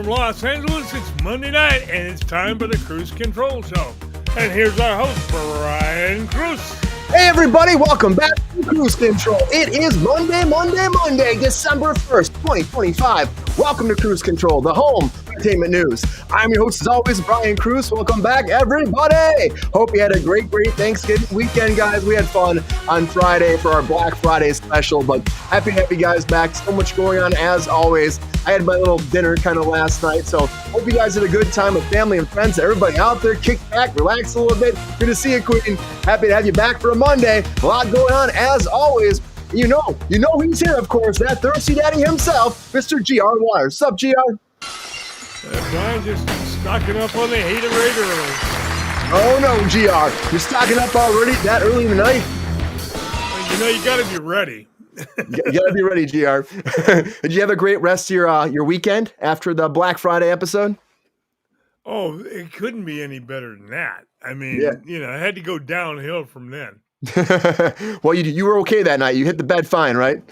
from Los Angeles. It's Monday night, and it's time for the Kruse Control Show. And here's our host, Brian Kruse. Hey everybody, welcome back to Kruse Control. It is Monday, December 1st, 2025. Welcome to Kruse Control, the home of entertainment news. I'm your host as always, Brian Kruse. Welcome back everybody. Hope you had a great Thanksgiving weekend, guys. We had fun on Friday for our Black Friday special, but happy to have you guys back. So much going on as always. I had my little dinner kind of last night, so hope you guys had a good time with family and friends. Everybody out there, kick back, relax a little bit. Good to see you, Queen. Happy to have you back for a Monday. A lot going on as always. You know he's here, of course. That thirsty daddy himself, Mr. GR Wires. Sup, GR? Brian just stocking up on the Haterade early. Oh no, GR. You're stocking up already that early in the night? You got to be ready. You gotta be ready, GR. Did you have a great rest of your weekend after the Black Friday episode? Oh, it couldn't be any better than that. I mean, Yeah. I had to go downhill from then. Well, you were okay that night. You hit the bed fine, right?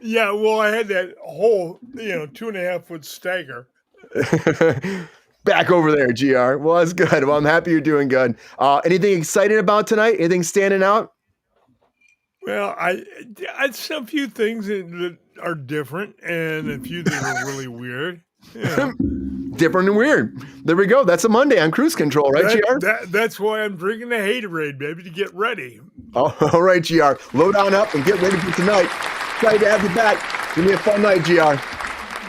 Yeah, well, I had that whole, 2.5 foot stagger. Back over there, GR. Well, that's good. Well, I'm happy you're doing good. Anything excited about tonight? Anything standing out? Well, I a few things that are different and a few that are really weird. Different and weird. There we go. That's a Monday on Kruse Control, right, GR? That's why I'm drinking the Haterade, baby, to get ready. Oh, all right, GR. Load on up and get ready for tonight. Excited to have you back. Give me a fun night, GR.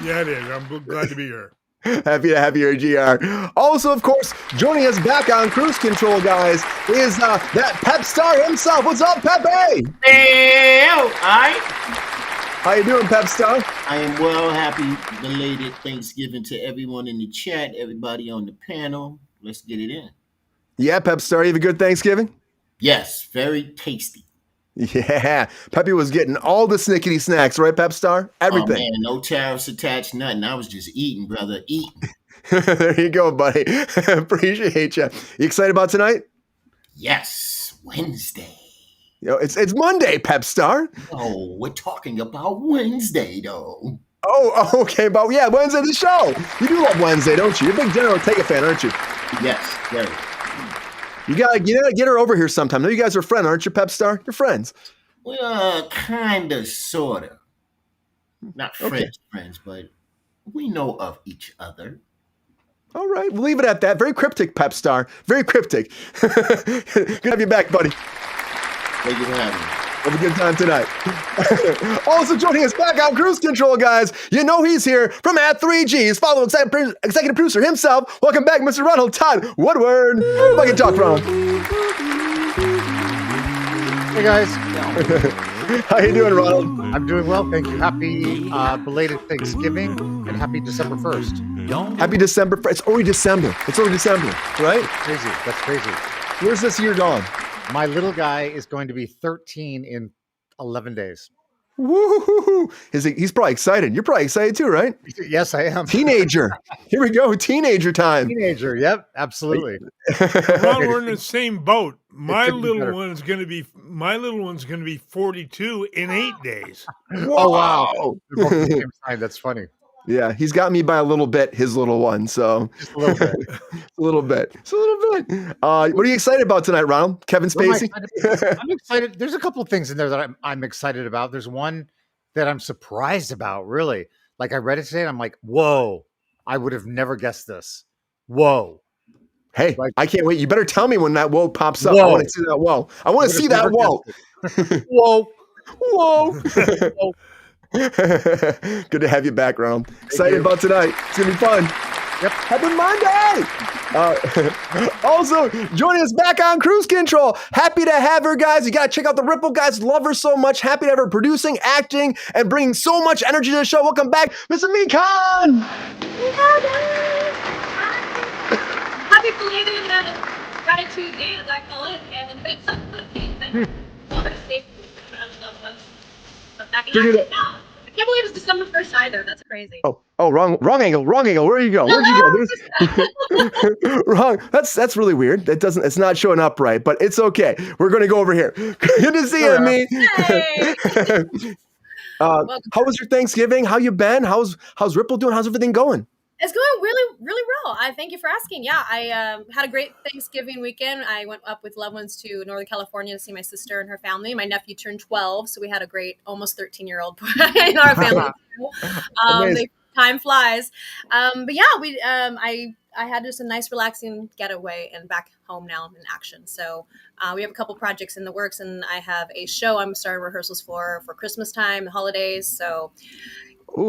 Yeah, it is. I'm glad to be here. Happy to have you here, GR. Also, of course, joining us back on Kruse Control, guys, is that Pep star himself. What's up, Pepe? Hey, all right. How you doing, Pep star? I am well. Happy belated Thanksgiving to everyone in the chat, everybody on the panel. Let's get it in. Yeah, Pep star, you have a good Thanksgiving? Yes, very tasty. Yeah, Pepe was getting all the snickety snacks, right, Pep star? Everything. Oh, man, no tariffs attached, nothing. I was just eating, brother, eating. There you go, buddy. Appreciate you. You excited about tonight? Yes, Wednesday. It's Monday, Pep star. Oh, we're talking about Wednesday, though. Oh, okay, but yeah, Wednesday the show. You do love Wednesday, don't you? You're a big General Ortega fan, aren't you? Yes, very. You gotta get her over here sometime. No, you guys are friends, aren't you, Pep star? You're friends. Well, kind of, sort of. Not friends, but we know of each other. All right, we'll leave it at that. Very cryptic, Pep star. Very cryptic. Good to have you back, buddy. Thank you for having me. Have a good time tonight. Also joining us back on Kruse Control, guys. He's here from at 3Gs. Follow executive producer himself. Welcome back, Mr. Ronald Todd Woodward. If I can talk, Ronald. Hey guys. How you doing, Ronald? I'm doing well, thank you. Happy belated Thanksgiving and happy December 1st. Happy December. It's already December. Right? That's crazy. Where's this year gone? My little guy is going to be 13 in 11 days. Woo-hoo-hoo. He's probably excited. You're probably excited too, right? Yes, I am. Teenager. Here we go. Teenager time. Teenager. Yep, absolutely. Well, we're in the same boat. My little one's going to be 42 in 8 days. Whoa. Oh wow. They're both the same time. That's funny. Yeah, he's got me by a little bit, his little one. So Just a little bit. a little bit. What are you excited about tonight, Ronald? Kevin Spacey? I'm excited. There's a couple of things in there that I'm excited about. There's one that I'm surprised about, really. Like I read it today and I'm like, whoa, I would have never guessed this. Whoa. Hey, I can't wait. You better tell me when that whoa pops up. Whoa. I want to see that whoa. I want to see that whoa. Whoa. Whoa. Good to have you back, Ronald. Excited about tonight. It's going to be fun. Yep. Happy Monday! Also, joining us back on Kruse Control. Happy to have her, guys. You got to check out the Ripple guys. Love her so much. Happy to have her producing, acting, and bringing so much energy to the show. Welcome back, Mr. Mikan! Happy belated gratitude day, as I call it, and I can't believe it's December 1st either. That's crazy. Oh, wrong angle. Where'd you go? Wrong. That's really weird. It's not showing up right, but it's okay. We're going to go over here. Good to see you, me. Hey. How was your Thanksgiving? How you been? How's Ripple doing? How's everything going? It's going really, really well. I thank you for asking. Yeah, I had a great Thanksgiving weekend. I went up with loved ones to Northern California to see my sister and her family. My nephew turned 12, so we had a great almost 13-year-old in our family. Time flies. But yeah, I had just a nice relaxing getaway and back home now in action. So we have a couple projects in the works, and I have a show I'm starting rehearsals for Christmas time, the holidays. So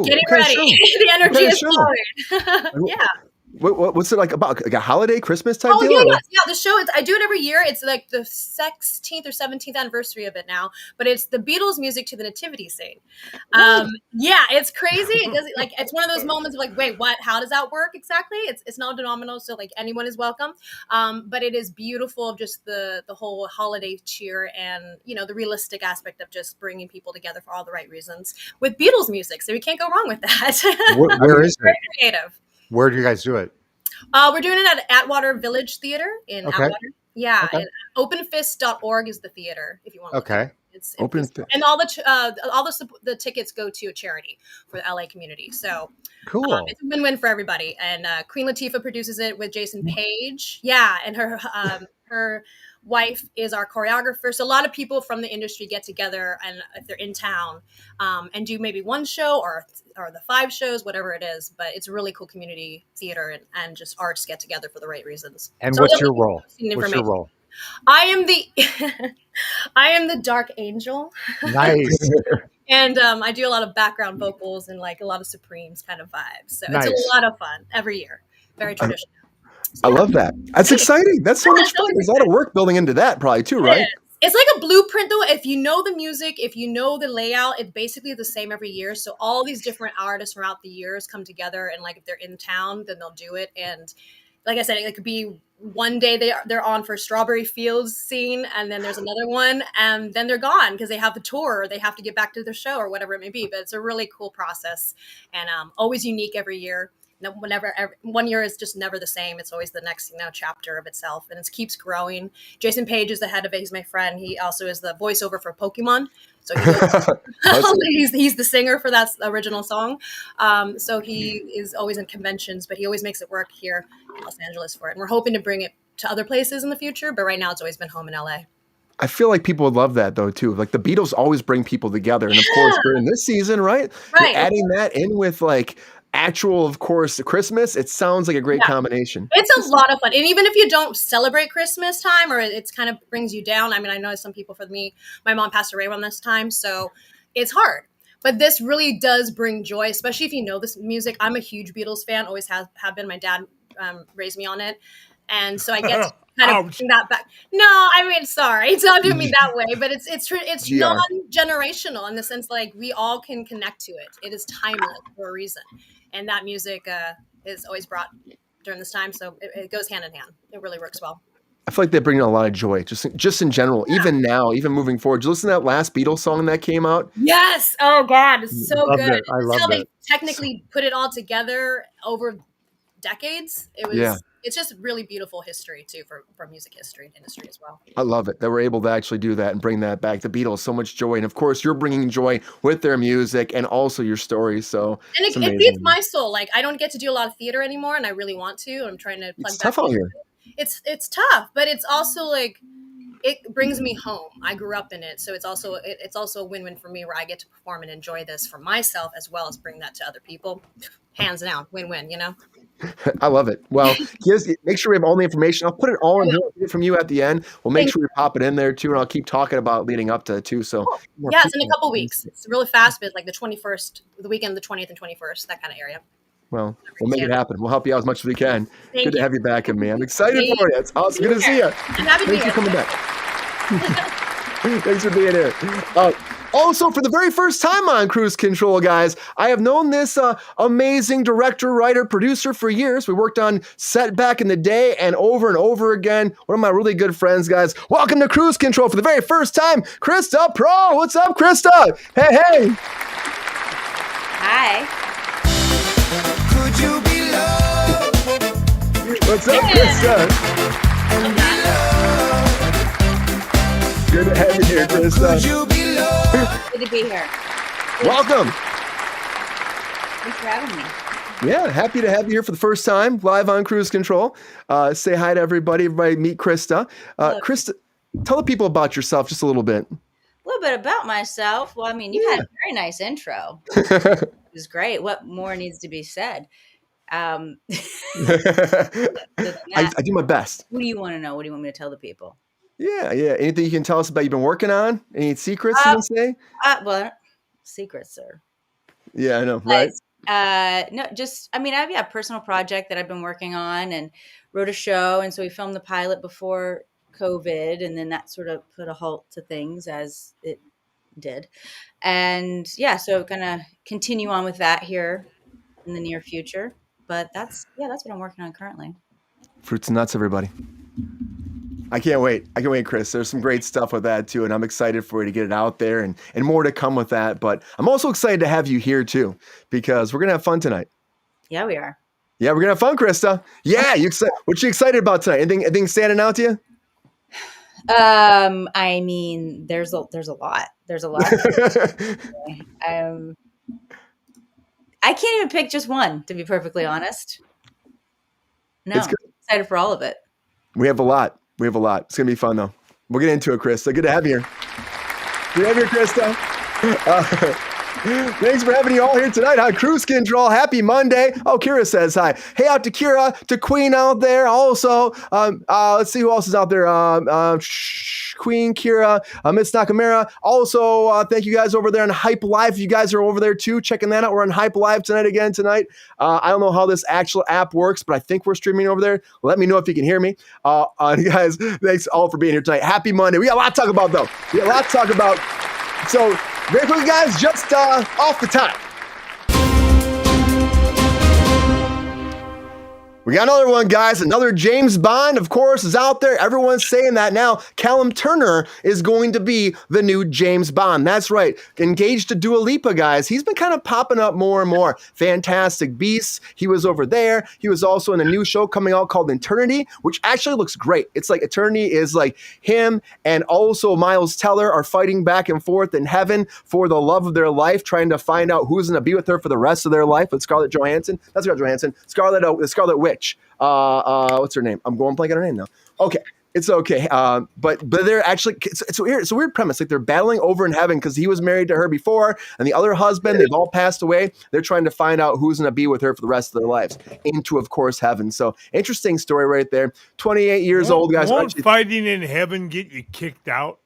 getting ready. The energy is flowing. Yeah. What's it like about like a holiday Christmas type deal? Yeah. The show I do it every year. It's like the 16th or 17th anniversary of it now, but it's the Beatles music to the nativity scene. Yeah, it's crazy. It doesn't like it's one of those moments of like, wait, what? How does that work exactly? It's non-denominational, so like anyone is welcome. But it is beautiful, just the whole holiday cheer and the realistic aspect of just bringing people together for all the right reasons with Beatles music. So we can't go wrong with that. Where is it? Very creative. Where do you guys do it? We're doing it at Atwater Village Theater in Atwater. Yeah, Okay. and openfist.org is the theater if you want to look at it. It's Open and all the tickets go to a charity for the LA community. So Cool. it's a win-win for everybody. And Queen Latifah produces it with Jason Page. Yeah, and her wife is our choreographer. So a lot of people from the industry get together, and if they're in town, and do maybe one show or the 5 shows, whatever it is. But it's a really cool community theater and just arts get together for the right reasons. And So what's your role? What's your role? I am the dark angel. Nice. And I do a lot of background vocals and like a lot of Supremes kind of vibes. So Nice. It's a lot of fun every year. Very traditional. I love that. That's exciting. That's so much fun. There's a lot of work building into that probably too, right? It's like a blueprint though. If you know the music, if you know the layout, it's basically the same every year. So all these different artists throughout the years come together, and like if they're in town, then they'll do it. And like I said, it could be one day they're on for Strawberry Fields scene, and then there's another one, and then they're gone because they have the tour, or they have to get back to their show, or whatever it may be. But it's a really cool process, and always unique every year. No, one year is just never the same. It's always the next chapter of itself, and it keeps growing. Jason Page is the head of it. He's my friend. He also is the voiceover for Pokemon. So he's the singer for that original song. So he is always in conventions, but he always makes it work here in Los Angeles for it. And we're hoping to bring it to other places in the future, but right now it's always been home in LA. I feel like people would love that though too. Like the Beatles always bring people together, and of course during this season, right? You're adding that in with like actual, of course, Christmas. It sounds like a great combination. It's a lot of fun, and even if you don't celebrate Christmas time, or it's kind of brings you down. I mean, I know some people. For me, my mom passed away around this time, so it's hard. But this really does bring joy, especially if you know this music. I'm a huge Beatles fan, always have been. My dad raised me on it, and so I get to kind of bring that back. No, I mean, sorry, it's not doing me that way, but it's non-generational in the sense like we all can connect to it. It is timeless for a reason, and that music is always brought during this time, so it goes hand in hand. It really works well. I feel like they bring a lot of joy, just in general. Even now, even moving forward. Did you listen to that last Beatles song that came out? Yes. Oh God, it's so good. I love it. How they technically put it all together over decades. It was. It's just really beautiful history too for music history and industry as well. I love it that we're able to actually do that and bring that back. The Beatles, so much joy, and of course, you're bringing joy with their music and also your stories. So and it feeds my soul. Like I don't get to do a lot of theater anymore, and I really want to. I'm trying to plug it's back tough out here. It's tough, but it's also like it brings me home. I grew up in it, so it's also a win-win for me where I get to perform and enjoy this for myself as well as bring that to other people. Hands down, win-win. I love it. Well, make sure we have all the information. I'll put it all in here from you at the end. We'll make sure we pop it in there too, and I'll keep talking about leading up to it too. So yeah, it's in a couple weeks. It's really fast, but like the 21st, the weekend of the 20th and 21st, that kind of area. Well, we'll make it happen. We'll help you out as much as we can. Good to have you back, and I'm excited for you. It's awesome. Good to see you. I'm happy to be here. Thanks for coming back. Thanks for being here. Also, for the very first time on Kruse Control, guys, I have known this amazing director, writer, producer for years. We worked on set back in the day and over again. One of my really good friends, guys. Welcome to Kruse Control for the very first time, Krista Pro. What's up, Krista? Hey. Hi. Could you be loved? What's up, Krista? Good to have you here, Krista. Could you be loved? Good to be here. Welcome. Thanks for having me. Yeah, happy to have you here for the first time, live on Kruse Control. Say hi to everybody. Everybody meet Krista. Krista, tell the people about yourself just a little bit. A little bit about myself. Well, I mean, you had a very nice intro. It was great. What more needs to be said? I do my best. What do you want to know? What do you want me to tell the people? Yeah. Anything you can tell us about you've been working on? Any secrets you can say? Well, secrets, sir. Yeah, I know, right? No, just I have a personal project that I've been working on and wrote a show, and so we filmed the pilot before COVID, and then that sort of put a halt to things as it did. And so gonna continue on with that here in the near future. But that's what I'm working on currently. Fruits and nuts, everybody. I can't wait, Chris. There's some great stuff with that too, and I'm excited for you to get it out there and more to come with that. But I'm also excited to have you here too, because we're gonna have fun tonight. Yeah, we are. Yeah, we're gonna have fun, Krista. Yeah, what you excited about tonight? Anything standing out to you? I mean, there's a lot. There's a lot. I can't even pick just one, to be perfectly honest. No, I'm excited for all of it. We have a lot. It's going to be fun, though. We'll get into it, Krista. Good to have you here. Good to have you here, Krista. Thanks for having you all here tonight on Kruse Control. Happy Monday. Oh, Kira says hi. Hey, out to Kira, to Queen out there. Also, let's see who else is out there. Queen, Kira, Miss Nakamura. Also, thank you guys over there on Hype Live. You guys are over there too, checking that out. We're on Hype Live tonight. I don't know how this actual app works, but I think we're streaming over there. Let me know if you can hear me. Guys, thanks all for being here tonight. Happy Monday. We got a lot to talk about, though. So, very quickly, guys, just off the top. We got another one, guys. Another James Bond, of course, is out there. Everyone's saying that now. Callum Turner is going to be the new James Bond. That's right. Engaged to Dua Lipa, guys. He's been kind of popping up more and more. Fantastic Beasts. He was over there. He was also in a new show coming out called Eternity, which actually looks great. It's like Eternity is like him and also Miles Teller are fighting back and forth in heaven for the love of their life, trying to find out who's going to be with her for the rest of their life with Scarlett Johansson. That's Scarlett Johansson. Scarlet Witch. What's her name? I'm going blank on her name now. Okay. It's okay. But they're actually, it's a weird premise. Like they're battling over in heaven because he was married to her before and the other husband, they've all passed away. They're trying to find out who's going to be with her for the rest of their lives into, of course, heaven. So interesting story right there. 28 years old, guys. Won't fighting in heaven get you kicked out?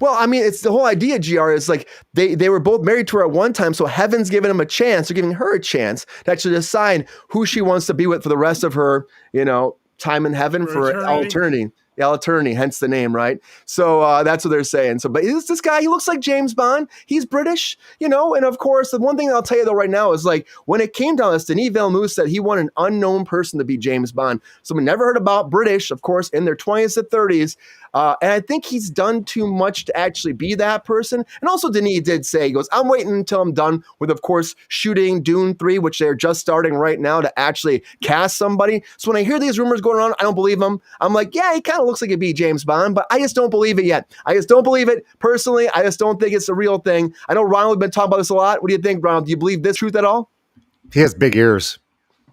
Well, I mean, it's the whole idea, GR, is like they were both married to her at one time, so heaven's giving him a chance, they're giving her a chance to actually decide who she wants to be with for the rest of her, time in heaven for eternity. Eternity, hence the name, right? So that's what they're saying. So, but this guy, he looks like James Bond. He's British, and of course, the one thing I'll tell you though right now is like when it came down to this, Denis Villeneuve said he wanted an unknown person to be James Bond. So we never heard about British, of course, in their 20s to 30s. And I think he's done too much to actually be that person. And also Denis did say, he goes, I'm waiting until I'm done with, of course, shooting Dune 3, which they're just starting right now to actually cast somebody. So when I hear these rumors going around, I don't believe them. I'm like, yeah, he kind of looks like it'd be James Bond, but I just don't believe it yet. I just don't believe it. Personally, I just don't think it's a real thing. I know Ronald has been talking about this a lot. What do you think, Ronald? Do you believe this truth at all? He has big ears.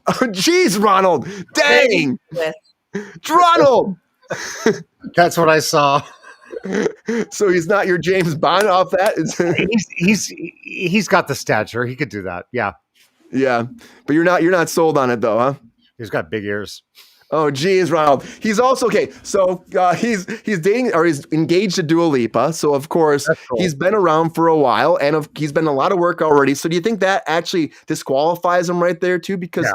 Oh, geez, Ronald. Dang. Ronald. That's what I saw. So he's not your James Bond off that? He's got the stature. He could do that. Yeah. Yeah. But you're not sold on it though, huh? He's got big ears. Oh, geez, Ronald. He's also okay. So he's dating or he's engaged to Dua Lipa. So of course cool. He's been around for a while, and he's been in a lot of work already. So do you think that actually disqualifies him right there too? Because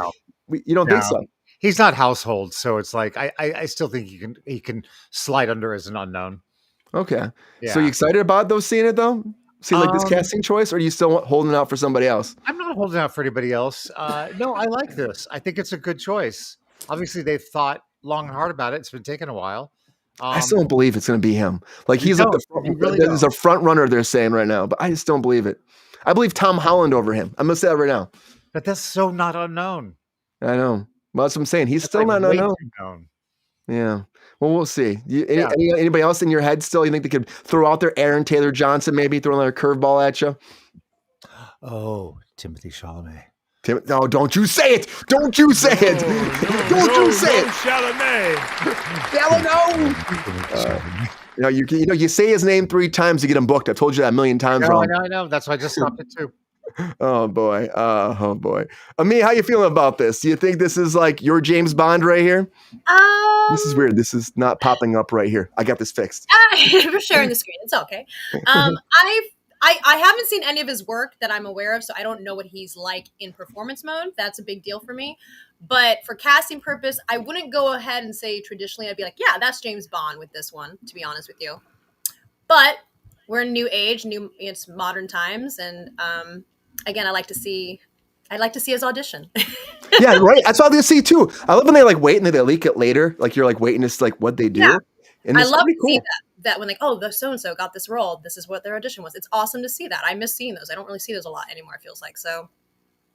you don't think so? He's not household, so it's like I still think he can slide under as an unknown. Okay. Yeah. So you excited about seeing it though? Seeing like this casting choice, or are you still holding out for somebody else? I'm not holding out for anybody else. No, I like this. I think it's a good choice. Obviously, they've thought long and hard about it. It's been taking a while. I still don't believe it's going to be him. Like he's like there's a front runner they're saying right now, but I just don't believe it. I believe Tom Holland over him. I'm going to say that right now. But that's so not unknown. I know. Well, that's what I'm saying. He's still not unknown. Yeah. Well, we'll see. Anybody else in your head still? You think they could throw out there Aaron Taylor Johnson, maybe throw another curveball at you? Oh, Timothy Chalamet. No, don't you say it! Don't you say it! Don't you say it! Chalamet. You say his name 3 times to get him booked. I've told you that a million times wrong. I know. That's why I just stopped it too. Oh boy. Ami, how you feeling about this? Do you think this is like your James Bond right here? This is weird. This is not popping up right here. I got this fixed. We're sharing the screen. It's okay. I haven't seen any of his work that I'm aware of, so I don't know what he's like in performance mode. That's a big deal for me. But for casting purpose, I wouldn't go ahead and say traditionally. I'd be like, yeah, that's James Bond with this one, to be honest with you. But we're in new age, it's modern times, and again, I'd like to see his audition. Yeah, right. That's all they see too. I love when they like wait and then they leak it later. Like you're like waiting to see like what they do. Yeah. And I love to see that when like, oh, the so-and-so got this role. This is what their audition was. It's awesome to see that. I miss seeing those. I don't really see those a lot anymore, it feels like. So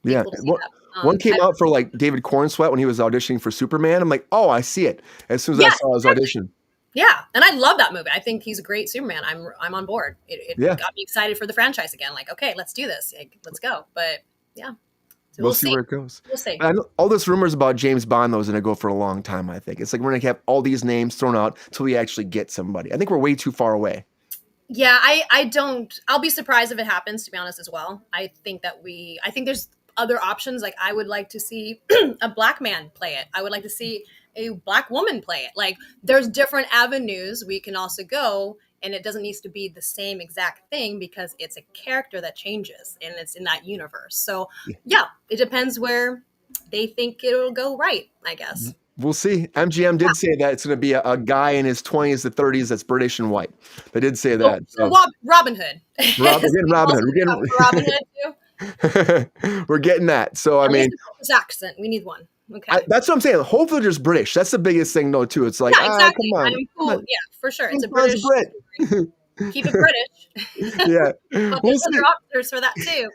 yeah. Cool one came out for like David Cornsweet when he was auditioning for Superman. I'm like, oh, I see it. As soon as I saw his audition. Yeah. And I love that movie. I think he's a great Superman. I'm on board. It got me excited for the franchise again. Like, okay, let's do this. Like, let's go. But yeah. So we'll see where it goes. We'll see. I know all this rumors about James Bond, though, is going to go for a long time, I think. It's like we're going to have all these names thrown out until we actually get somebody. I think we're way too far away. Yeah, I'll be surprised if it happens, to be honest, as well. I think there's other options. Like, I would like to see a black man play it. I would like to see a black woman play it. Like, there's different avenues we can also go. And it doesn't need to be the same exact thing because it's a character that changes and it's in that universe. So yeah, it depends where they think it'll go right, I guess. We'll see. MGM did say that it's going to be a guy in his 20s to 30s that's British and white. They did say that. So Robin Hood. Robin Hood too. We're getting that. So I mean, his accent. We need one. Okay. That's what I'm saying. Hopefully there's British. That's the biggest thing though too. It's like, exactly. Come on. I mean, cool. Come on. Yeah, for sure. It's a British. Keep it British. Yeah. But there's other officers for that too.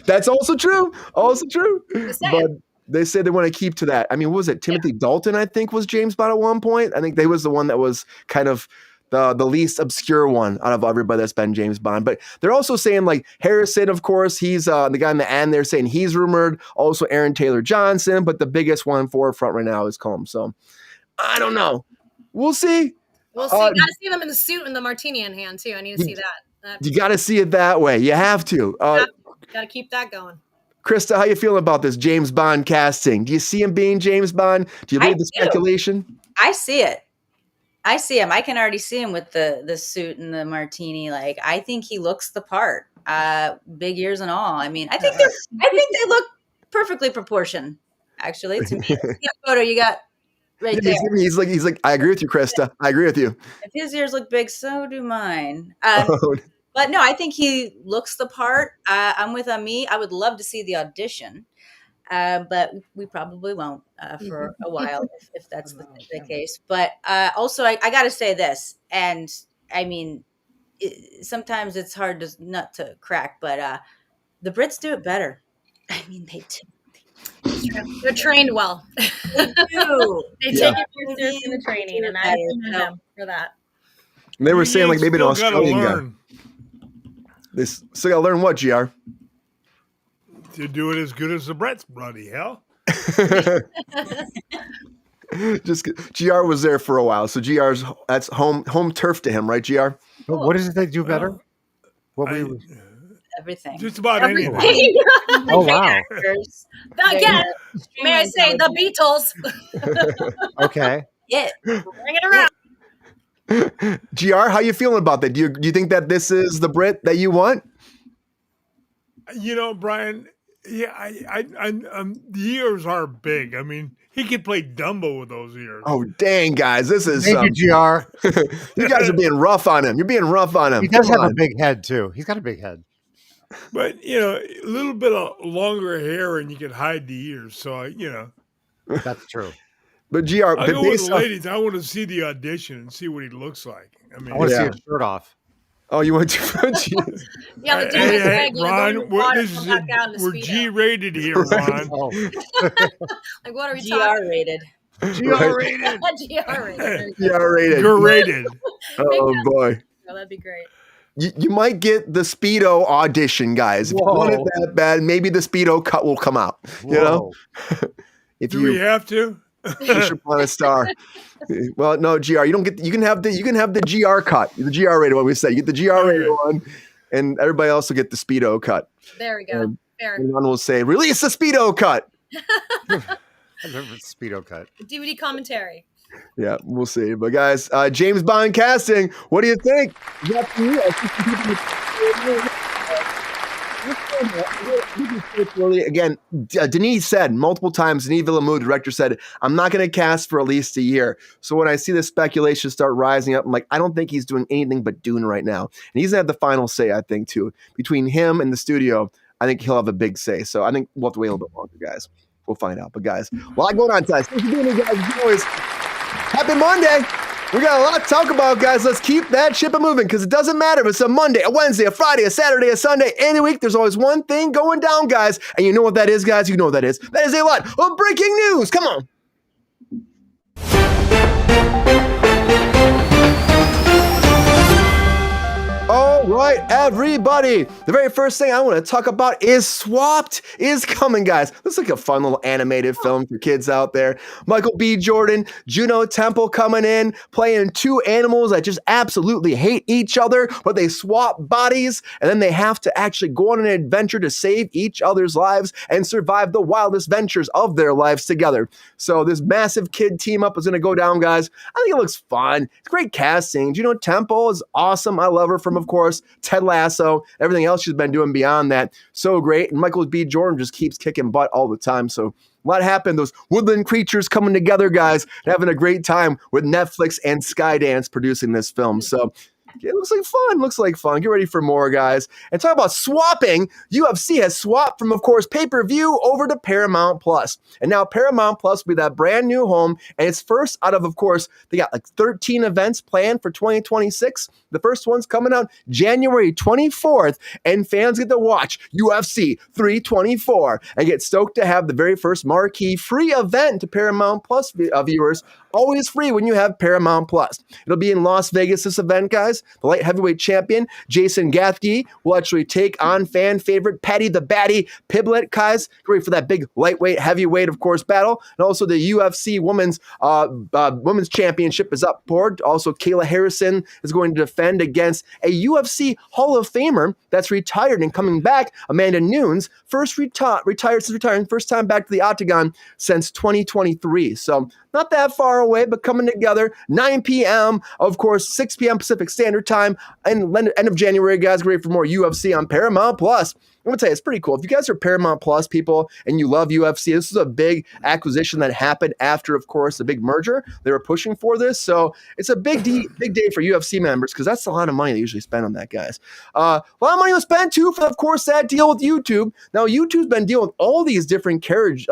That's also true. But they said they want to keep to that. I mean, what was it? Timothy Dalton, I think, was James Bond at one point. I think they was the one that was kind of the least obscure one out of everybody that's been James Bond. But they're also saying like Harrison, of course, he's the guy in the end. They're saying he's rumored. Also Aaron Taylor Johnson, but the biggest one forefront right now is Combs. So I don't know. We'll see. We'll see. Gotta see them in the suit and the martini in hand too. I need to see that. You got to see it that way. You have to. Gotta keep that going. Krista, how you feeling about this James Bond casting? Do you see him being James Bond? Do you believe the speculation? I see it. I see him. I can already see him with the suit and the martini. Like, I think he looks the part. Big ears and all. I mean, I think they look perfectly proportioned. Actually, to me, that photo you got right there. He's like. I agree with you, Krista. I agree with you. If his ears look big, so do mine. But no, I think he looks the part. I'm with Ami. I would love to see the audition. But we probably won't for a while if that's the case. But also, I got to say this, and I mean, sometimes it's hard to not to crack, but the Brits do it better. I mean, they do. They're trained well. They do. They take it very seriously in the training, and I commend them for that. And they were saying like maybe an Australian guy. They still got to learn what, GR? To do it as good as the Brits, bloody hell. Just GR was there for a while, so that's home turf to him, right, GR? But what is it they do better? Everything. Just about anything. Oh wow! Again, may I say the Beatles? Okay. Yeah. Bring it around. GR, how you feeling about that? Do you think that this is the Brit that you want? You know, Brian. Yeah, the ears are big. I mean, he could play Dumbo with those ears. Oh, dang, guys. This is Thank you, GR. You guys are being rough on him. You're being rough on him. He does have a big head, too. He's got a big head. But, you know, a little bit of longer hair and you can hide the ears. So, That's true. But GR, I go with the ladies. I want to see the audition and see what he looks like. I mean, I want to see his shirt off. Oh, you went to Yeah, but Ron, we're G-rated here, Ron. Like, what are we talking? G-rated. G-rated. G-rated. G-rated. Oh, boy. Oh, that'd be great. you might get the Speedo audition, guys. If you want it Whoa. that bad, maybe the Speedo cut will come out. You know, Whoa. if Do we have to? wish upon a star. Well, no, GR. You don't get. You can have the GR cut, the GR rated one. We say you get the GR rated one, and everybody else will get the Speedo cut. There we go. Fair. And one will say, "Release the Speedo cut." Speedo cut. DVD commentary. Yeah, we'll see. But guys, James Bond casting. What do you think? Again, Denise said multiple times, Denis Villeneuve, the director, said, I'm not going to cast for at least a year. So when I see the speculation start rising up, I'm like, I don't think he's doing anything but Dune right now. And he's going to have the final say, I think, too. Between him and the studio, I think he'll have a big say. So I think we'll have to wait a little bit longer, guys. We'll find out. But guys, a lot going on tonight. Thanks for being here, guys. As always, happy Monday. We got a lot to talk about, guys. Let's keep that ship moving because it doesn't matter if it's a Monday, a Wednesday, a Friday, a Saturday, a Sunday, any week. There's always one thing going down, guys. And you know what that is, guys? You know what that is. That is a lot of breaking news. Come on. All right, everybody. The very first thing I want to talk about is Swapped is coming, guys. Looks like a fun little animated film for kids out there. Michael B. Jordan, Juno Temple coming in, playing two animals that just absolutely hate each other, but they swap bodies, and then they have to actually go on an adventure to save each other's lives and survive the wildest ventures of their lives together. So this massive kid team up is going to go down, guys. I think it looks fun. It's great casting. Juno Temple is awesome. I love her from, of course, Ted Lasso, everything else she's been doing beyond that. So great. And Michael B. Jordan just keeps kicking butt all the time. So a lot happened. Those woodland creatures coming together, guys, and having a great time with Netflix and Skydance producing this film. So it looks like fun. Looks like fun. Get ready for more, guys. And talk about swapping. UFC has swapped from, of course, pay-per-view over to Paramount Plus. And now Paramount Plus will be that brand new home. And it's first out of course, they got like 13 events planned for 2026. The first one's coming out January 24th. And fans get to watch UFC 324 and get stoked to have the very first marquee free event to Paramount Plus viewers. Always free when you have Paramount Plus. It'll be in Las Vegas, this event, guys. The light heavyweight champion, Jason Gathje, will actually take on fan favorite Patty the Batty Piblet, guys. Get ready for that big lightweight, heavyweight, of course, battle. And also the UFC women's championship is up board. Also, Kayla Harrison is going to defend against a UFC Hall of Famer that's retired and coming back, Amanda Nunes, retired since retiring, first time back to the octagon since 2023. So not that far away, but coming together. 9 p.m., of course, 6 p.m. Pacific Standard Time, and end of January, guys. Get ready for more UFC on Paramount Plus. I'm going to tell you, it's pretty cool. If you guys are Paramount Plus people and you love UFC, this is a big acquisition that happened after, of course, the big merger. They were pushing for this. So it's a big day for UFC members because that's a lot of money they usually spend on that, guys. A lot of money was spent, too, for, of course, that deal with YouTube. Now, YouTube's been dealing with all these different carrying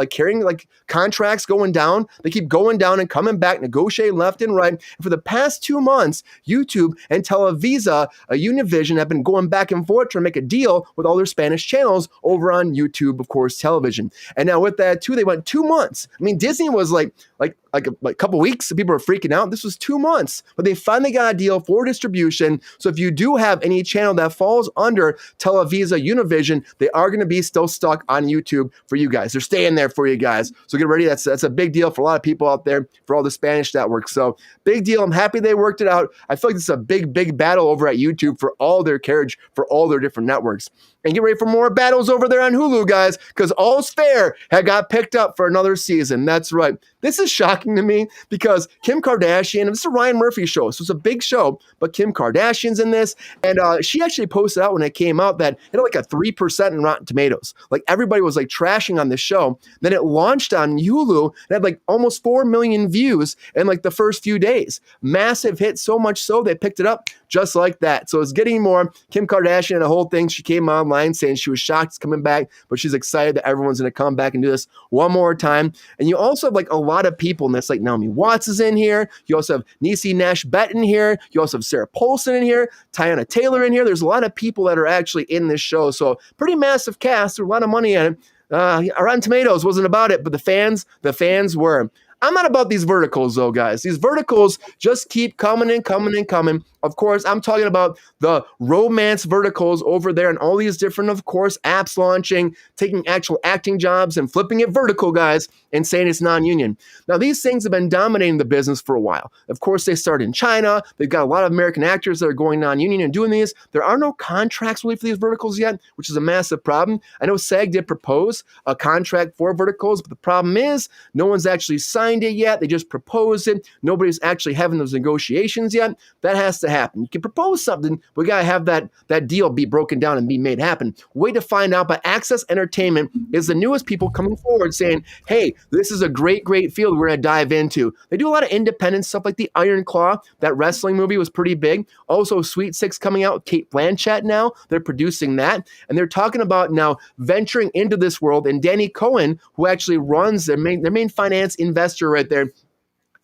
contracts going down. They keep going down and coming back, negotiating left and right. And for the past 2 months, YouTube and Televisa, Univision, have been going back and forth trying to make a deal with all their Spanish channels over on YouTube, of course, television. And now with that, too, they went 2 months. I mean, Disney was like a couple weeks, people were freaking out. This was 2 months, but they finally got a deal for distribution. So if you do have any channel that falls under Televisa, Univision, they are going to be still stuck on YouTube for you guys. They're staying there for you guys. So get ready. That's a big deal for a lot of people out there, for all the Spanish networks. So big deal. I'm happy they worked it out. I feel like this is a big battle over at YouTube for all their carriage, for all their different networks. And get ready for more battles over there on Hulu, guys, because All's Fair had got picked up for another season. That's right. This is shocking to me because Kim Kardashian, this is a Ryan Murphy show, so it's a big show, but Kim Kardashian's in this, and she actually posted out when it came out that it had like a 3% in Rotten Tomatoes. Like everybody was like trashing on this show. Then it launched on Hulu and had like almost 4 million views in like the first few days. Massive hit, so much so they picked it up just like that. So it's getting more. Kim Kardashian and the whole thing, she came online saying she was shocked it's coming back, but she's excited that everyone's going to come back and do this one more time. And you also have like a lot of people in this, like Naomi Watts is in here. You also have Niecy Nash-Bett in here. You also have Sarah Paulson in here, Tiana Taylor in here. There's a lot of people that are actually in this show. So pretty massive cast. There's a lot of money in it. Rotten Tomatoes wasn't about it, but the fans were. I'm not about these verticals, though, guys. These verticals just keep coming and coming and coming. Of course, I'm talking about the romance verticals over there and all these different, of course, apps launching, taking actual acting jobs and flipping it vertical, guys, and saying it's non-union. Now, these things have been dominating the business for a while. Of course, they started in China. They've got a lot of American actors that are going non-union and doing these. There are no contracts really for these verticals yet, which is a massive problem. I know SAG did propose a contract for verticals, but the problem is no one's actually signed it yet. They just proposed it. Nobody's actually having those negotiations yet. That has to happen. You can propose something, but we got to have that deal be broken down and be made happen. Way to find out, but Access Entertainment is the newest people coming forward saying, hey, this is a great, great field we're going to dive into. They do a lot of independent stuff like the Iron Claw. That wrestling movie was pretty big. Also, Sweet Six coming out with Kate Blanchett now. They're producing that. And they're talking about now venturing into this world. And Danny Cohen, who actually runs their main finance investor right there,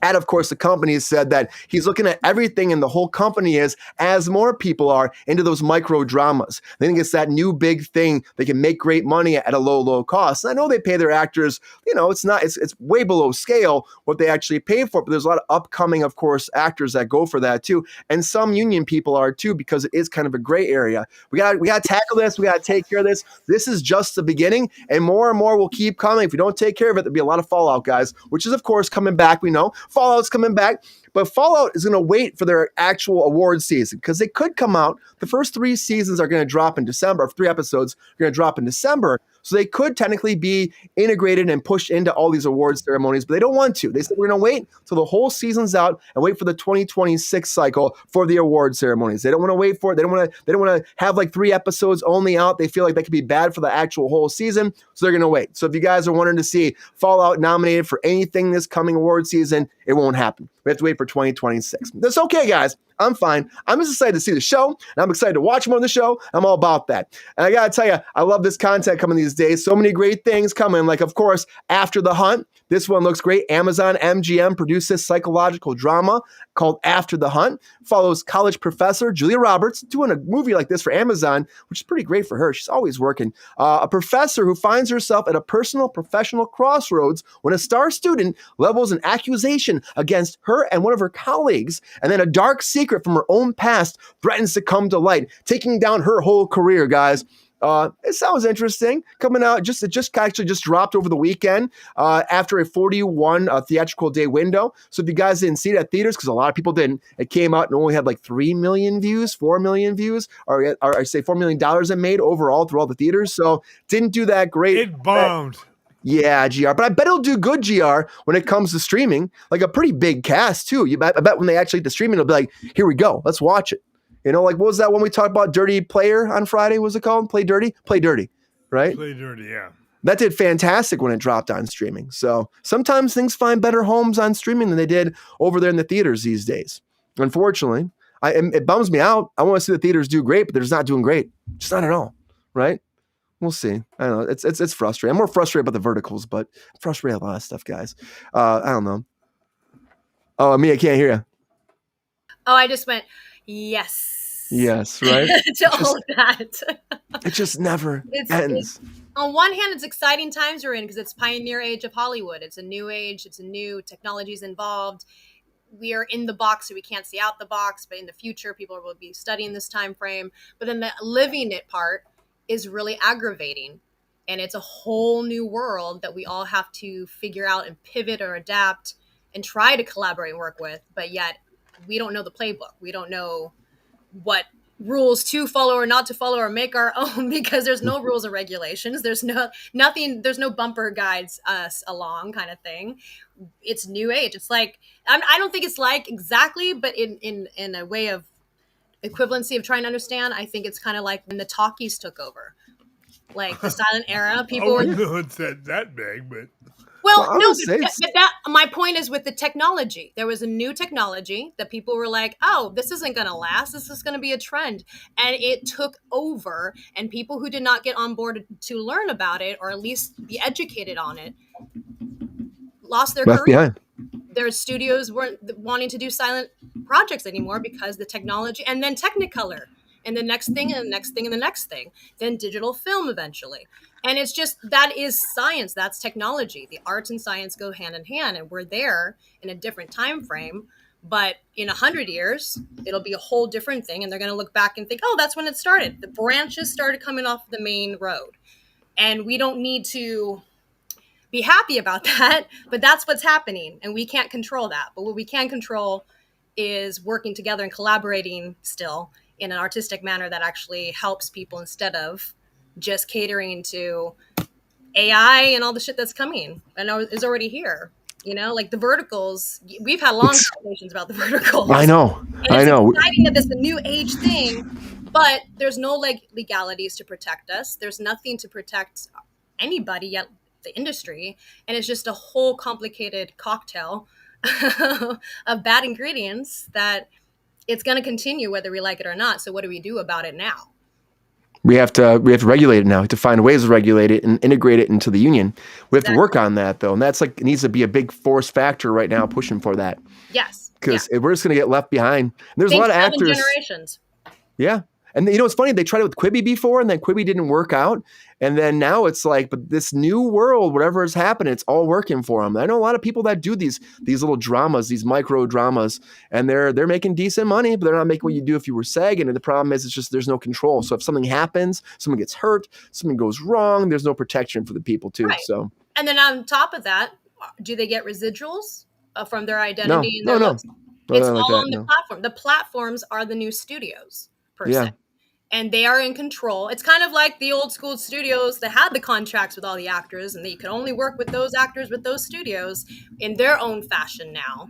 and of course, the company said that he's looking at everything, and the whole company is, as more people are, into those micro dramas. They think it's that new big thing. They can make great money at a low cost. And I know they pay their actors, it's way below scale what they actually pay for, but there's a lot of upcoming, of course, actors that go for that too. And some union people are too, because it is kind of a gray area. We got to tackle this. We got to take care of this. This is just the beginning, and more will keep coming. If we don't take care of it, there'll be a lot of fallout, guys, which is, of course, coming back. We know Fallout's coming back, but Fallout is going to wait for their actual award season because they could come out. The first 3 seasons are going to drop in December. 3 episodes are going to drop in December. So they could technically be integrated and pushed into all these awards ceremonies, but they don't want to. They said we're going to wait till the whole season's out and wait for the 2026 cycle for the award ceremonies. They don't want to wait for it. They don't want to have like 3 episodes only out. They feel like that could be bad for the actual whole season, so they're going to wait. So if you guys are wanting to see Fallout nominated for anything this coming award season, it won't happen. We have to wait for 2026. That's okay, guys. I'm fine. I'm just excited to see the show, and I'm excited to watch more of the show. I'm all about that. And I got to tell you, I love this content coming these days. So many great things coming. Like, of course, After the Hunt. This one looks great. Amazon MGM produced this psychological drama called After the Hunt. Follows college professor Julia Roberts doing a movie like this for Amazon, which is pretty great for her. She's always working. A professor who finds herself at a personal professional crossroads when a star student levels an accusation against her and one of her colleagues, and then a dark secret from her own past threatens to come to light, taking down her whole career, guys. It sounds interesting. Coming out, it just dropped over the weekend after a 41 theatrical day window. So if you guys didn't see it at theaters, because a lot of people didn't, it came out and only had like 3 million views, 4 million views, or I say $4 million it made overall through all the theaters. So didn't do that great. It bombed. Yeah, GR. But I bet it'll do good, GR, when it comes to streaming. Like a pretty big cast, too. I bet when they actually get to streaming, it'll be like, here we go. Let's watch it. Like, what was that one we talked about? Dirty Player on Friday, what was it called? Play Dirty, right? Play Dirty, yeah. That did fantastic when it dropped on streaming. So sometimes things find better homes on streaming than they did over there in the theaters these days. Unfortunately, it bums me out. I want to see the theaters do great, but they're just not doing great. Just not at all, right? We'll see. I don't know. It's frustrating. I'm more frustrated about the verticals, but I'm frustrated about a lot of stuff, guys. I don't know. Oh, Mia, I can't hear you. Oh, I just went, yes. Yes, right? To all of that. It just never ends. On one hand, it's exciting times we're in because it's pioneer age of Hollywood. It's a new age. It's a new technologies involved. We are in the box, so we can't see out the box. But in the future, people will be studying this time frame. But then the living it part is really aggravating. And it's a whole new world that we all have to figure out and pivot or adapt and try to collaborate and work with. But yet we don't know the playbook. We don't know what rules to follow or not to follow or make our own because there's no rules or regulations. There's nothing. There's no bumper guides us along kind of thing. It's new age. It's like, I don't think it's like exactly, but in a way of equivalency of trying to understand, I think it's kind of like when the talkies took over, like the silent era. People were. I wouldn't know it's that big, but. Well, no, but my point is with the technology. There was a new technology that people were like, oh, this isn't going to last. This is going to be a trend. And it took over. And people who did not get on board to learn about it or at least be educated on it lost their career. Behind. Their studios weren't wanting to do silent projects anymore because the technology and then Technicolor and the next thing and the next thing and the next thing, then digital film eventually. And it's just, that is science. That's technology. The arts and science go hand in hand, and we're there in a different time frame. But in 100 years, it'll be a whole different thing. And they're going to look back and think, oh, that's when it started. The branches started coming off the main road. And we don't need to be happy about that, but that's what's happening. And we can't control that. But what we can control is working together and collaborating still in an artistic manner that actually helps people instead of just catering to AI and all the shit that's coming and is already here. You know, like the verticals, we've had long conversations about the verticals. I know. And it's exciting that this is a new age thing, but there's no legalities to protect us. There's nothing to protect anybody yet, the industry. And it's just a whole complicated cocktail of bad ingredients that it's going to continue whether we like it or not. So what do we do about it now? We have to regulate it now. We have to find ways to regulate it and integrate it into the union. We have to work on that though, and that's like it needs to be a big force factor right now, pushing for that. Yes, because we're just going to get left behind. There's a lot of actors. Generations. Yeah. And you know, it's funny, they tried it with Quibi before and then Quibi didn't work out. And then now it's like, but this new world, whatever is happening, it's all working for them. I know a lot of people that do these little dramas, these micro dramas, and they're making decent money, but they're not making what you do if you were SAG. And the problem is, it's just, there's no control. So if something happens, someone gets hurt, something goes wrong, there's no protection for the people too. Right. So, and then on top of that, do they get residuals from their identity? No. It's all on the platform. The platforms are the new studios per se. And they are in control. It's kind of like the old school studios that had the contracts with all the actors, and you could only work with those actors with those studios in their own fashion now.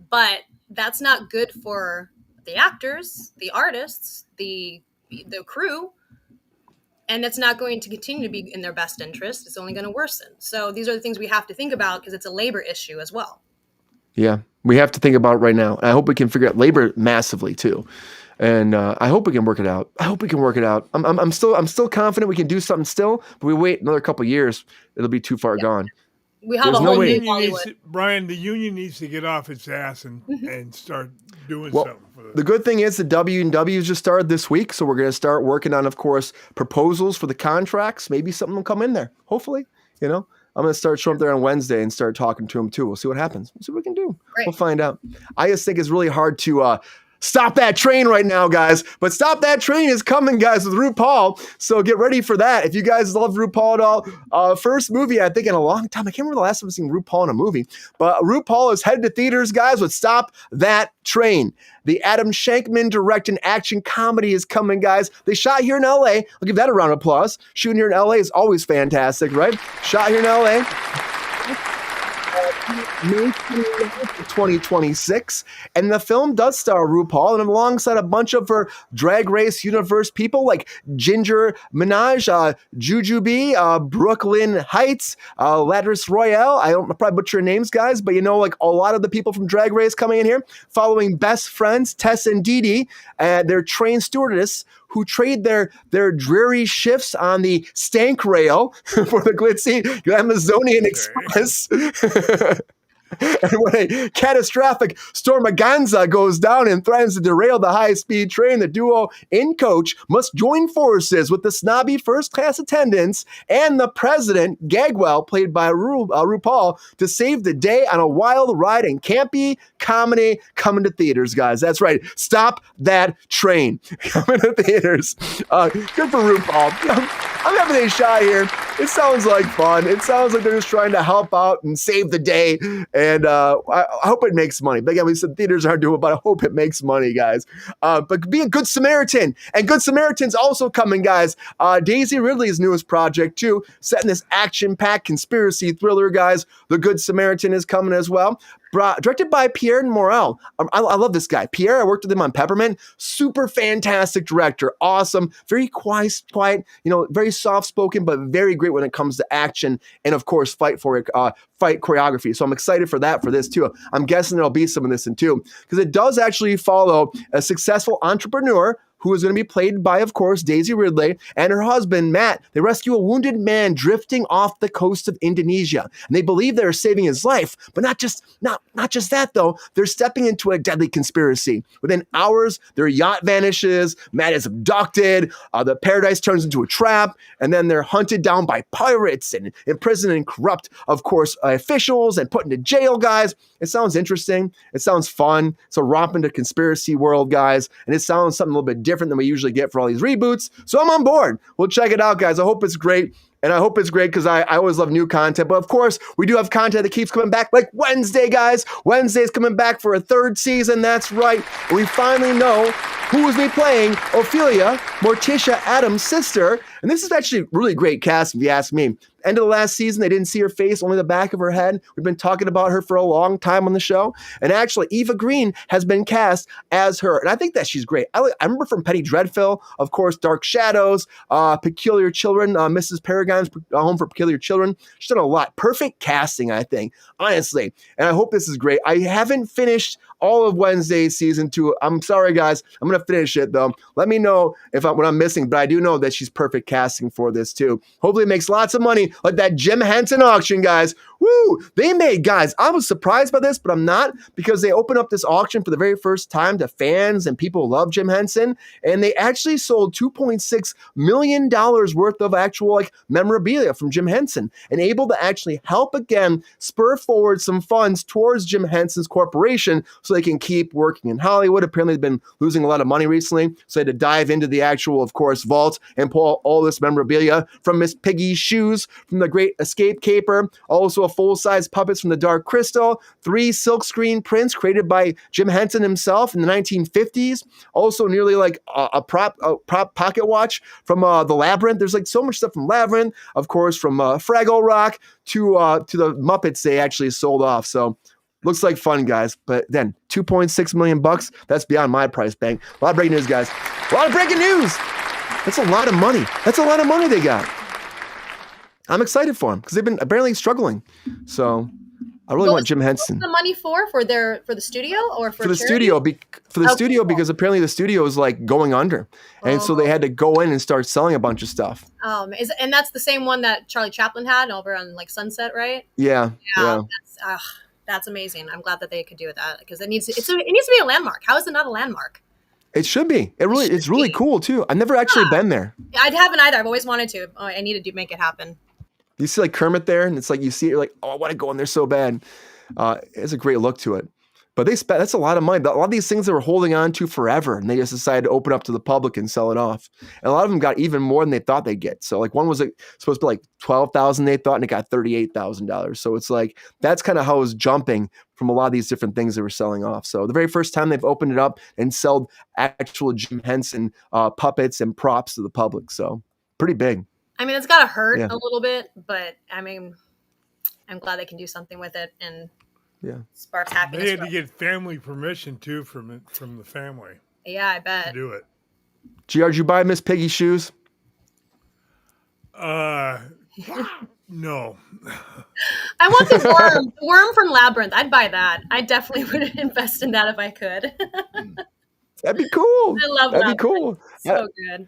But that's not good for the actors, the artists, the crew, and it's not going to continue to be in their best interest. It's only going to worsen. So these are the things we have to think about because it's a labor issue as well. Yeah, we have to think about it right now. I hope we can figure out labor massively too. And I hope we can work it out. I'm still confident we can do something still, but we wait another couple of years, it'll be too far gone. We have a whole new Hollywood. Brian, the union needs to get off its ass and start doing something. The good thing is the W&W's just started this week, so we're going to start working on, of course, proposals for the contracts. Maybe something will come in there. Hopefully, you know. I'm going to start showing up there on Wednesday and start talking to them too. We'll see what happens. We'll see what we can do. Great. We'll find out. I just think it's really hard to stop that train right now, guys. But Stop That Train is coming, guys, with RuPaul. So get ready for that. If you guys love RuPaul at all, first movie, I think, in a long time. I can't remember the last time I've seen RuPaul in a movie. But RuPaul is headed to theaters, guys, with Stop That Train. The Adam Shankman directed action comedy is coming, guys. They shot here in LA. I'll give that a round of applause. Shooting here in LA is always fantastic, right? Shot here in LA. May 2026, and the film does star RuPaul, and alongside a bunch of her Drag Race universe people like Ginger Minaj, Jujubee, Brooklyn Heights, Ladris Royale. I don't probably butcher names, guys, but you know, like a lot of the people from Drag Race coming in here, following best friends Tess and Dee Dee, their trained stewardess, who trade their dreary shifts on the stank rail for the glitzy Amazonian Express. And when a catastrophic stormaganza goes down and threatens to derail the high-speed train, the duo in coach must join forces with the snobby first-class attendants and the president, Gagwell, played by RuPaul, to save the day on a wild ride and campy comedy coming to theaters, guys. That's right. Stop That Train. Coming to theaters. Good for RuPaul. I'm having a shot here. It sounds like fun. It sounds like they're just trying to help out and save the day. And I hope it makes money. But again, we said theaters aren't doing it, but I hope it makes money, guys. But be a good Samaritan. And Good Samaritan's also coming, guys. Daisy Ridley's newest project, too. Set in this action-packed conspiracy thriller, guys. The Good Samaritan is coming as well. Directed by Pierre Morel. I love this guy. Pierre, I worked with him on Peppermint. Super fantastic director. Awesome. Very quiet, you know, very soft-spoken, but very great when it comes to action and, of course, fight choreography. So I'm excited for this, too. I'm guessing there'll be some of this in, too, because it does actually follow a successful entrepreneur who is going to be played by, of course, Daisy Ridley, and her husband, Matt. They rescue a wounded man drifting off the coast of Indonesia. And they believe they're saving his life. But not just that, though. They're stepping into a deadly conspiracy. Within hours, their yacht vanishes. Matt is abducted. The paradise turns into a trap. And then they're hunted down by pirates and imprisoned and corrupt, of course, officials and put into jail, guys. It sounds interesting. It sounds fun. It's a romp into conspiracy world, guys. And it sounds something a little bit different than we usually get for all these reboots. So I'm on board. We'll check it out, guys. I hope it's great. And I hope it's great because I always love new content. But of course, we do have content that keeps coming back, like Wednesday, guys. Wednesday's coming back for a third season. That's right. We finally know who is playing Ophelia, Morticia Adams' sister. And this is actually really great casting, if you ask me. End of the last season, they didn't see her face, only the back of her head. We've been talking about her for a long time on the show. And actually, Eva Green has been cast as her. And I think that she's great. I remember from Penny Dreadful, of course, Dark Shadows, Peculiar Children, Mrs. Paragon's Home for Peculiar Children. She's done a lot. Perfect casting, I think, honestly. And I hope this is great. I haven't finished all of Wednesday's season 2. I'm sorry, guys. I'm going to finish it, though. Let me know what I'm missing. But I do know that she's perfect casting for this, too. Hopefully it makes lots of money. Like that Jim Henson auction, guys. Woo! They made, guys, I was surprised by this, but I'm not, because they opened up this auction for the very first time to fans and people who love Jim Henson, and they actually sold $2.6 million worth of actual memorabilia from Jim Henson, and able to actually help again spur forward some funds towards Jim Henson's corporation so they can keep working in Hollywood. Apparently they've been losing a lot of money recently, so they had to dive into the actual, of course, vault and pull all this memorabilia from Miss Piggy's shoes, from the Great Escape Caper, also a full-size puppets from the Dark Crystal, 3 silkscreen prints created by Jim Henson himself in the 1950s, also nearly a prop pocket watch from the Labyrinth. There's so much stuff from Labyrinth, of course, from Fraggle Rock to the Muppets they actually sold off. So looks like fun, guys. But then $2.6 million, that's beyond my price bank. A lot of breaking news, guys. A lot of breaking news. That's a lot of money. That's a lot of money they got. I'm excited for them because they've been apparently struggling. So I really want Jim Henson. The money for the studio or for the studio? Studio, because apparently the studio is going under, and so they had to go in and start selling a bunch of stuff. And that's the same one that Charlie Chaplin had over on Sunset, right? Yeah. That's amazing. I'm glad that they could do that because it needs to be a landmark. How is it not a landmark? It should be. It's really cool too. I've never actually been there. I haven't either. I've always wanted to. I need to make it happen. You see Kermit there, and it's you see it, you're oh, I want to go in there so bad. It's a great look to it. But that's a lot of money. A lot of these things they were holding on to forever, and they just decided to open up to the public and sell it off. And a lot of them got even more than they thought they'd get. So one was supposed to be $12,000 they thought, and it got $38,000. So it's that's kind of how it was jumping from a lot of these different things they were selling off. So the very first time they've opened it up and sold actual Jim Henson puppets and props to the public. So pretty big. I mean, it's got to hurt a little bit, but I mean, I'm glad they can do something with it and sparks happiness. They had to get family permission too from the family. Yeah, I bet. To do it. GR, did you buy Miss Piggy's shoes? No. I want the worm from Labyrinth. I'd buy that. I definitely would invest in that if I could. That'd be cool. I love That'd be cool. So good.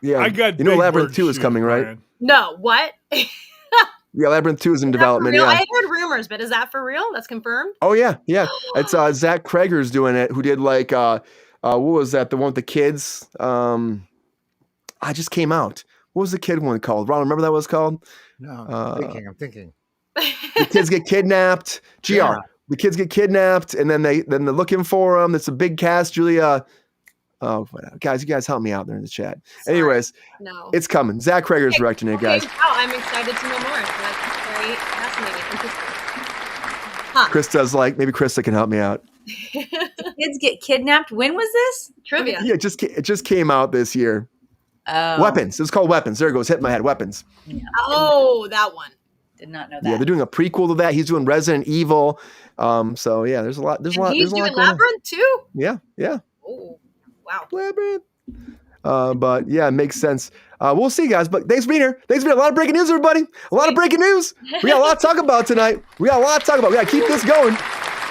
Yeah, I got Labyrinth 2 is coming, right? Brian. No, what? Yeah, Labyrinth 2 is in development. Yeah, I heard rumors, but is that for real? That's confirmed? Oh yeah. It's Zach Kreger's doing it. Who did what was that? The one with the kids? I just came out. What was the kid one called? Ron, remember that was called? No, I'm thinking. The kids get kidnapped. GR. Yeah. The kids get kidnapped, and then they're looking for them. It's a big cast. Julia. Oh, guys, you guys help me out there in the chat. Sorry. Anyways, no, it's coming. Zach Kreger's directing it, guys. Wow, I'm excited to know more. That's very fascinating. Huh. Krista maybe Krista can help me out. Kids get kidnapped. When was this? Trivia. Yeah, it just came out this year. Oh. Weapons. It's called Weapons. There it goes. Hit my head. Weapons. Yeah. Oh, that one. Did not know that. Yeah, they're doing a prequel to that. He's doing Resident Evil. So yeah, there's a lot. He's doing Labyrinth too. Yeah. Oh, wow. Labyrinth. But yeah, it makes sense. We'll see, guys. But thanks for being here. Thanks for being here. A lot of breaking news, everybody. A lot of breaking news. We got a lot to talk about tonight. We got to keep this going.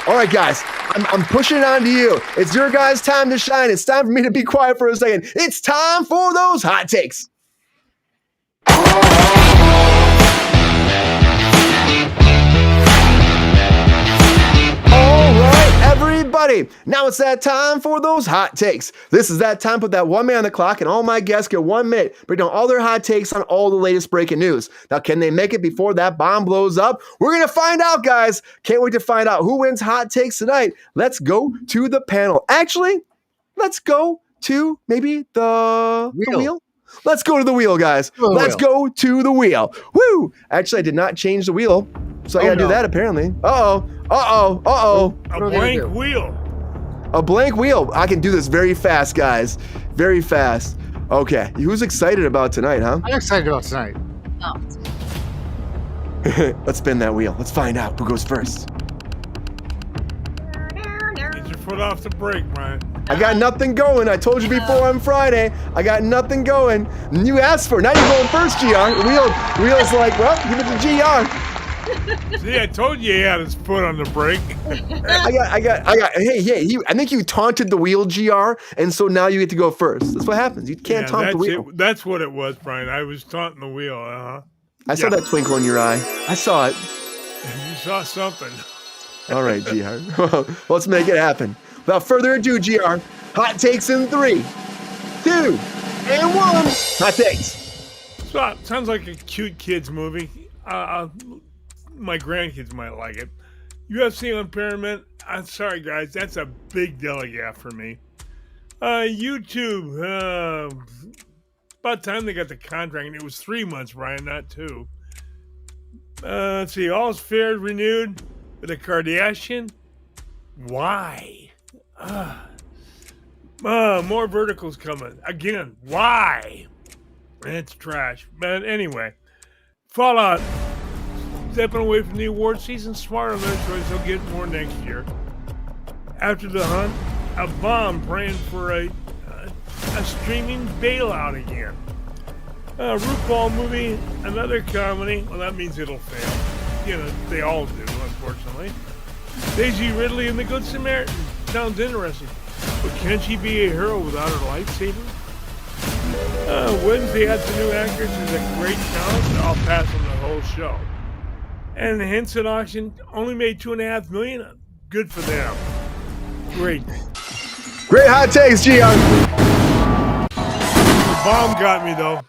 All right, guys, I'm pushing it on to you. It's your guys' time to shine. It's time for me to be quiet for a second. It's time for those hot takes. All right, everybody. Now it's that time for those hot takes. This is that time. Put that 1 minute on the clock, and all my guests get 1 minute. Break down all their hot takes on all the latest breaking news. Now, can they make it before that bomb blows up? We're going to find out, guys. Can't wait to find out who wins hot takes tonight. Let's go to the panel. Actually, let's go to maybe the wheel. Let's go to the wheel, guys. Let's go to the wheel. Woo! Actually, I did not change the wheel, so I gotta do that apparently. A blank wheel. A blank wheel. I can do this very fast, guys. Very fast. Okay, who's excited about tonight, huh? I'm excited about tonight. Oh. Let's spin that wheel. Let's find out who goes first. Get your foot off the brake, Brian. I got nothing going. I told you before on Friday. I got nothing going. And you asked for it. Now you're going first, GR. Wheel's like, well, give it to GR. See, I told you he had his foot on the brake. I think you taunted the wheel, GR, and so now you get to go first. That's what happens. You can't taunt the wheel. That's what it was, Brian. I was taunting the wheel, I saw that twinkle in your eye. I saw it. You saw something. All right, GR. Well, let's make it happen. Without further ado, GR, hot takes in 3, 2, and 1. Hot takes. So, sounds like a cute kids movie. My grandkids might like it. UFC on Paramount. I'm sorry, guys. That's a big delegate for me. YouTube. About time they got the contract, and it was 3 months, Brian, not 2. Let's see. All's Fair renewed with a Kardashian. Why? More verticals coming. Again, why? It's trash. But anyway, Fallout. Stepping away from the award season, smart on their choice. They'll get more next year. After the Hunt, a bomb praying for a streaming bailout again. RuPaul movie, another comedy. Well, that means it'll fail. You know, they all do, unfortunately. Daisy Ridley and the Good Samaritan. Sounds interesting. But can she be a hero without her lightsaber? Wednesday had some new actors is a great challenge. I'll pass on the whole show. And the Henson auction only made $2.5 million. Good for them. Great. Great hot takes, Gian. The bomb got me though.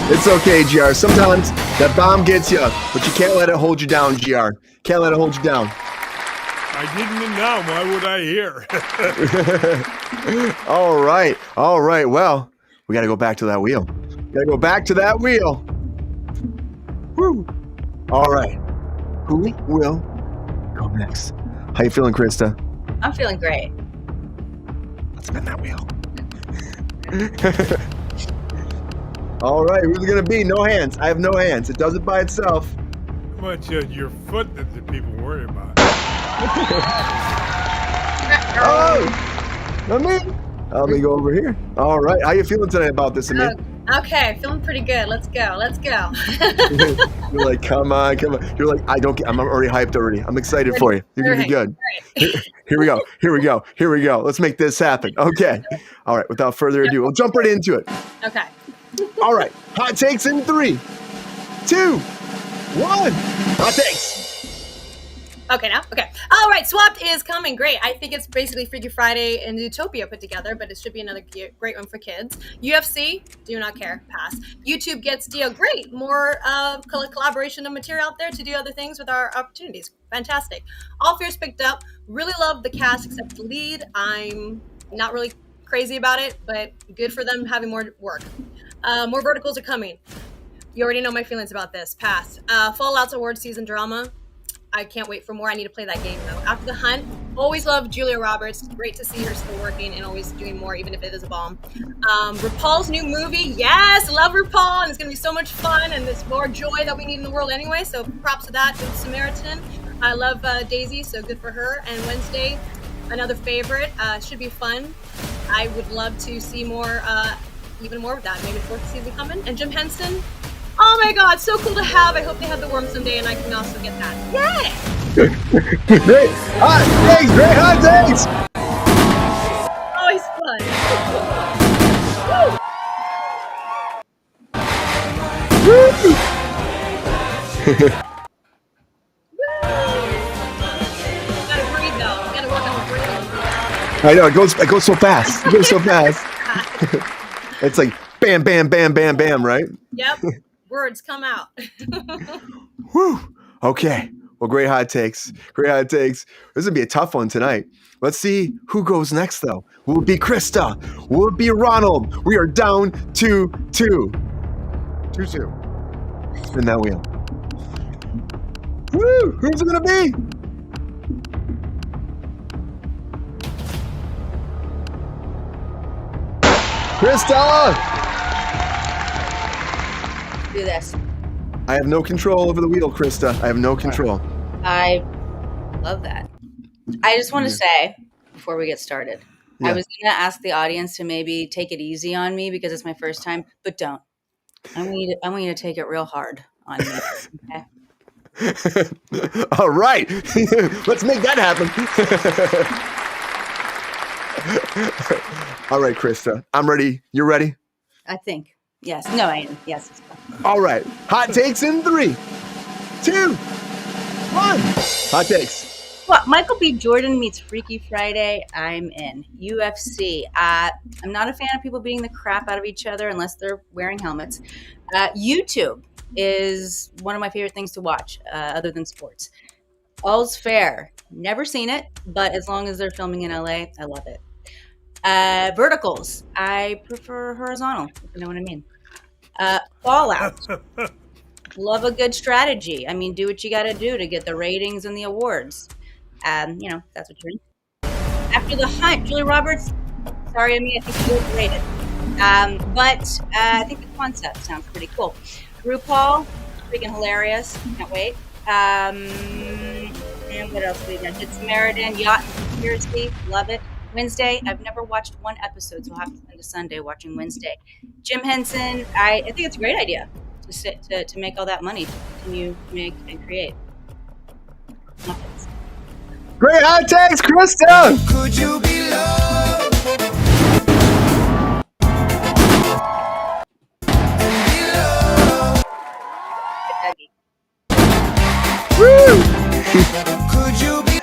It's okay, GR. Sometimes that bomb gets you, but you can't let it hold you down, GR. Can't let it hold you down. I didn't now. Why would I hear? All right. Well, we got to go back to that wheel. Woo. All right. Who will go next? How you feeling, Krista? I'm feeling great. Let's spin that wheel. All right. Who's it going to be? No hands. I have no hands. It does it by itself. Much your foot that the people worry about. Oh, let me go over here. All right. How you feeling today about this, Amir? Okay, feeling pretty good. Let's go. You're like, come on. You're like, I'm already hyped already. I'm excited for you. You're gonna be good. Here we go. Let's make this happen. Okay. All right. Without further ado, we'll jump right into it. Okay. All right. Hot takes in 3, 2, 1. Hot takes. Okay, now? Okay. All right, Swapped is coming. Great. I think it's basically Freaky Friday and Utopia put together, but it should be another great one for kids. UFC, do not care. Pass. YouTube gets deal. Great. More collaboration and material out there to do other things with our opportunities. Fantastic. All Fears picked up. Really love the cast except the lead. I'm not really crazy about it, but good for them having more work. More verticals are coming. You already know my feelings about this. Pass. Fallout's award season drama. I can't wait for more. I need to play that game though. After the Hunt, always loved Julia Roberts. Great to see her still working and always doing more, even if it is a bomb. RuPaul's new movie, yes, love RuPaul, and it's gonna be so much fun, and there's more joy that we need in the world anyway. So props to that. Good Samaritan. I love Daisy, so good for her. And Wednesday, another favorite. Should be fun. I would love to see more, even more of that. Maybe 4th season coming. And Jim Henson. Oh my god, so cool to have. I hope they have the worm someday and I can also get that. Yay! Great hot takes. Great hot takes. Always fun. Gotta breathe though. Gotta work on the breathing. I know it goes so fast. It goes so fast. It's like bam, bam, bam, bam, bam, right? Yep. Words come out. Whew. Okay. Well, great hot takes. Great hot takes. This is gonna be a tough one tonight. Let's see who goes next, though. Will it be Krista? Will it be Ronald? We are down to 2. 2-2. Spin that wheel. Woo! Who's it gonna be? Krista! Do this. I have no control over the wheel, Krista. I have no control. I love that. I just want to say before we get started, Yeah. I was going to ask the audience to maybe take it easy on me because it's my first time, but don't. I want you to take it real hard on me. Okay? All right. Let's make that happen. All right, Krista. I'm ready. You ready? I think. Yes. No, I am. Yes. It's fine. All right. Hot takes in 3, 2, 1. Hot takes. Well, Michael B. Jordan meets Freaky Friday. I'm in. UFC. I'm not a fan of people beating the crap out of each other unless they're wearing helmets. YouTube is one of my favorite things to watch other than sports. All's Fair. Never seen it, but as long as they're filming in LA, I love it. Verticals. I prefer horizontal, if you know what I mean. Fallout. Love a good strategy. I mean, do what you got to do to get the ratings and the awards. You know, that's what you're in. After the Hunt, Julia Roberts. Sorry, I mean, I think she's overrated. But I think the concept sounds pretty cool. RuPaul, freaking hilarious. Can't wait. And what else we got? Good Samaritan, Yacht and Conspiracy. Love it. Wednesday, I've never watched one episode, so I'll have to spend a Sunday watching Wednesday. Jim Henson, I think it's a great idea to make all that money to continue to make and create. Muppets. Great hot takes, Krista. Could you be loved? And be loved? Woo! Could you be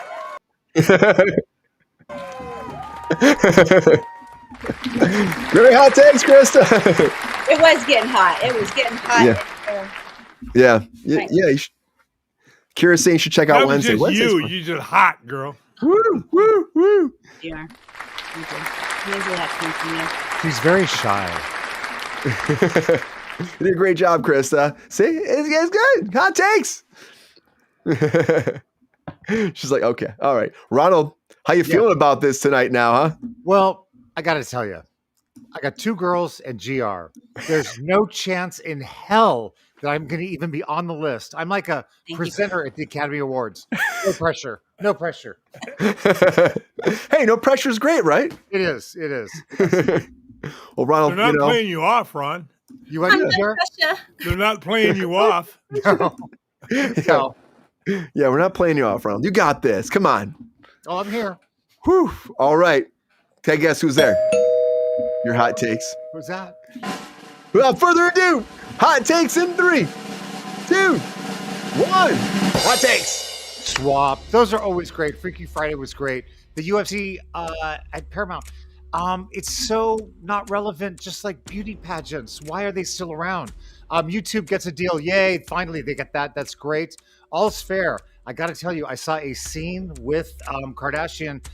Great hot takes, Krista. It was getting hot. It was getting hot. Yeah. Right. Yeah. Kira's saying you should check out That was Wednesday. just Wednesday's you. fun. You just hot, girl. Woo, woo, woo. You are. Thank you. Lindsay, that comes from you. She's very shy. You did a great job, Krista. See, it's good. Hot takes. She's like, okay, all right. Ronald, how you feeling about this tonight now, huh? Well, I got to tell you, I got 2 girls and GR. There's no chance in hell that I'm going to even be on the list. I'm like a presenter at the Academy Awards. No pressure. No pressure. Hey, no pressure is great, right? It is. It is. Well, Ronald, They're not playing you off, Ron. You want to share? They're not playing you off. No. No. Yeah, we're not playing you off, Ronald. You got this. Come on. Oh, I'm here. Whew. All right. Take a guess who's there. Your hot takes. Who's that? Without further ado, hot takes in 3, 2, 1. Hot takes. Swap. Those are always great. Freaky Friday was great. The UFC at Paramount. It's so not relevant, just like beauty pageants. Why are they still around? YouTube gets a deal. Yay. Finally, they get that. That's great. All's fair. I got to tell you, I saw a scene with Kardashian,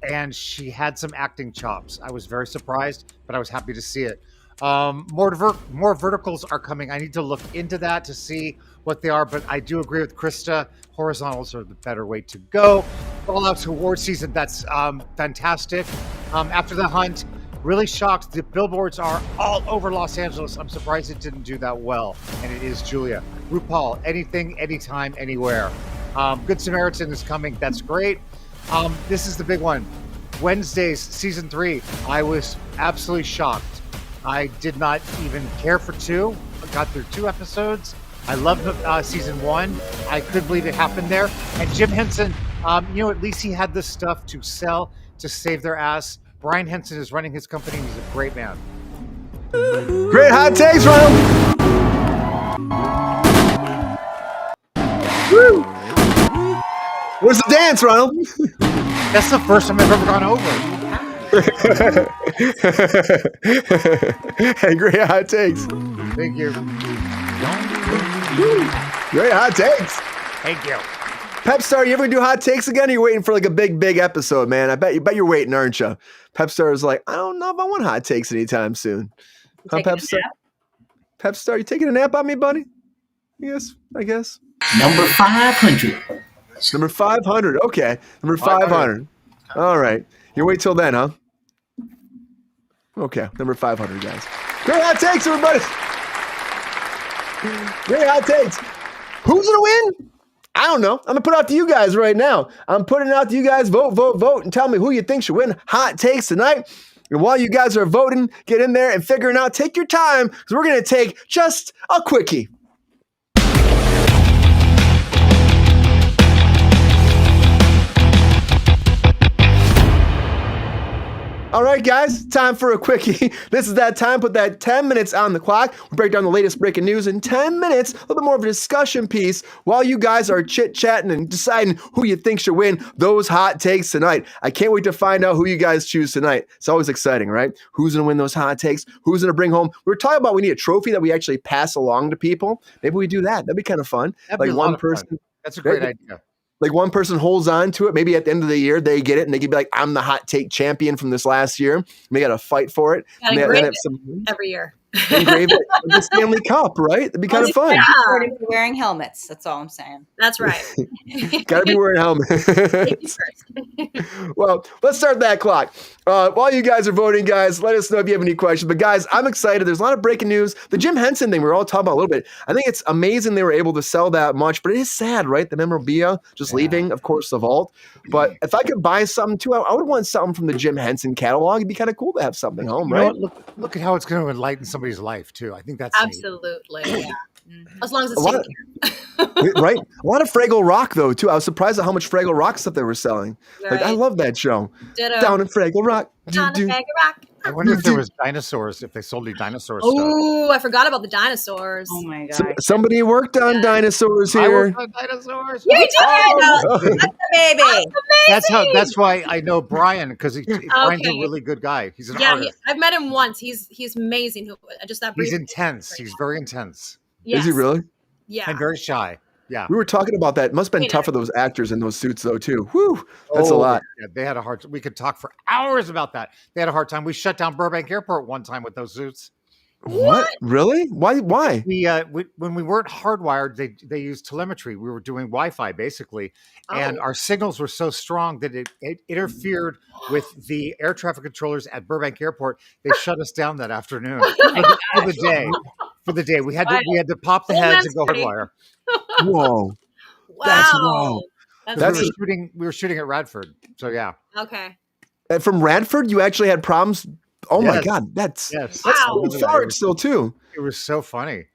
and she had some acting chops. I was very surprised, but I was happy to see it. More verticals are coming. I need to look into that to see what they are, but I do agree with Krista. Horizontals are the better way to go. Fallout to award season, that's fantastic. After the Hunt, really shocked. The billboards are all over Los Angeles. I'm surprised it didn't do that well, and it is Julia. RuPaul, anything, anytime, anywhere. Good Samaritan is coming. That's great. This is the big one. Wednesdays, season 3. I was absolutely shocked. I did not even care for 2. got through 2 episodes. I loved season 1. I couldn't believe it happened there. And Jim Henson, at least he had the stuff to sell to save their ass. Brian Henson is running his company. He's a great man. Great hot takes, Ronald. Woo. Where's the dance, Ronald? That's the first time I've ever gone over. Hey, great hot takes. Thank you. Great hot takes. Thank you. Pepstar, you ever do hot takes again? Or you're waiting for like a big episode, man. I bet you're waiting, aren't you? Pepstar is like, I don't know if I want hot takes anytime soon. Huh, Pepstar? Pepstar, you taking a nap on me, buddy? Yes, I guess. Number 500. Number 500. Okay. Number 500. All right. You wait till then, huh? Okay. Number 500, guys. Great hot takes, everybody. Great hot takes. Who's going to win? I don't know. I'm going to put it out to you guys right now. I'm putting it out to you guys. Vote, and tell me who you think should win hot takes tonight. And while you guys are voting, get in there and figuring out. Take your time because we're going to take just a quickie. All right, guys, time for a quickie. This is that time. Put that 10 minutes on the clock. We'll break down the latest breaking news in 10 minutes, a little bit more of a discussion piece while you guys are chit-chatting and deciding who you think should win those hot takes tonight. I can't wait to find out who you guys choose tonight. It's always exciting, right? Who's going to win those hot takes? Who's going to bring home? We were talking about we need a trophy that we actually pass along to people. Maybe we do that. That'd be kind of fun. Like one person. That's a great idea. Like one person holds on to it. Maybe at the end of the year, they get it and they can be like, I'm the hot take champion from this last year. And they got to fight for it. Engrave it every year. Engrave it with the Stanley Cup, right? It'd be kind of fun. Yeah. Wearing helmets. That's all I'm saying. That's right. Got to be wearing helmets. Well, let's start that clock. While you guys are voting, guys, let us know if you have any questions. But guys, I'm excited. There's a lot of breaking news. The Jim Henson thing, we were all talking about a little bit. I think it's amazing they were able to sell that much, but it is sad, right? The memorabilia just leaving, of course, the vault. But if I could buy something too, I would want something from the Jim Henson catalog. It'd be kind of cool to have something home, right? Look at how it's going to enlighten somebody's life too. I think that's absolutely neat. Yeah. As long as it's taken right? A lot of Fraggle Rock though too. I was surprised at how much Fraggle Rock stuff they were selling. Right. Like I love that show. Down in Fraggle Rock. Down in Fraggle Rock. I wonder if there was dinosaurs, if they sold you dinosaur stuff. Oh, I forgot about the dinosaurs. Oh my god. Somebody worked on dinosaurs here. I worked on dinosaurs. You did. That's the baby. That's why I know Brian, because Brian's a really good guy. He's an artist. I've met him once. He's amazing. Just that. He's intense. He's very intense. Yes. Is he really? Yeah. And very shy. Yeah. We were talking about that. It must have been tough for those actors in those suits though too. Whew. That's a lot. Yeah, they had a hard time. We could talk for hours about that. They had a hard time. We shut down Burbank Airport one time with those suits. What? Really? Why? We when we weren't hardwired, they used telemetry. We were doing Wi-Fi basically, and our signals were so strong that it interfered with the air traffic controllers at Burbank Airport. They shut us down that afternoon for the day. For the day, we had to pop the heads and go hardwire. Whoa! Wow. We were shooting at Radford. So yeah. Okay. And from Radford, you actually had problems. Oh my God, that's far still too. It was so funny.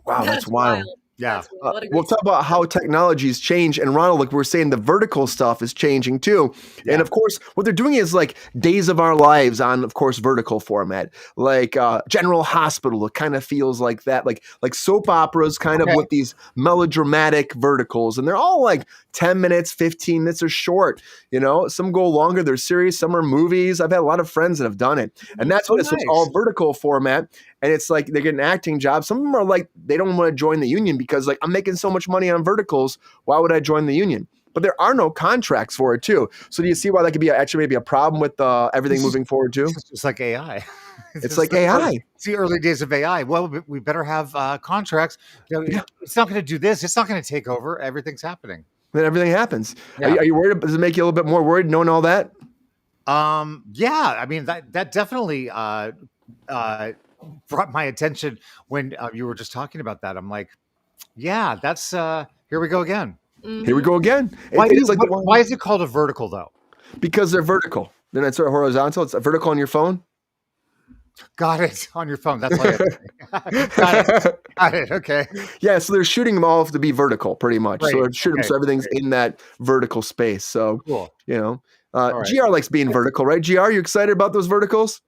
Wow, that's wild. Yeah. We'll talk about how technologies change. And Ronald, like we're saying, the vertical stuff is changing too. Yeah. And of course, what they're doing is like Days of Our Lives on, of course, vertical format. Like General Hospital, it kind of feels like that. Like soap operas kind of with these melodramatic verticals. And they're all like 10 minutes, 15 minutes are short. You know, some go longer. They're series. Some are movies. I've had a lot of friends that have done it. And that's what it's all vertical format. And it's like they get an acting job. Some of them are like, they don't want to join the union because like I'm making so much money on verticals. Why would I join the union? But there are no contracts for it too. So do you see why that could be actually maybe a problem with everything moving forward too? It's like AI. It's like AI. It's the early days of AI. Well, we better have contracts. It's not going to do this. It's not going to take over. Everything's happening. Then everything happens. Yeah. Are you worried? Does it make you a little bit more worried knowing all that? Yeah. I mean, that definitely brought my attention when you were just talking about that. I'm like, yeah, that's here we go again. Mm-hmm. Here we go again. Why is it called a vertical though? Because they're vertical. Then it's horizontal. It's a vertical on your phone. Got it on your phone. That's all. You have to say. Got it. Okay. Yeah, so they're shooting them all to be vertical, pretty much. So Great. they're shooting them Okay. so everything's in that vertical space. So Cool. right. right. GR likes being vertical, right? GR, you excited about those verticals?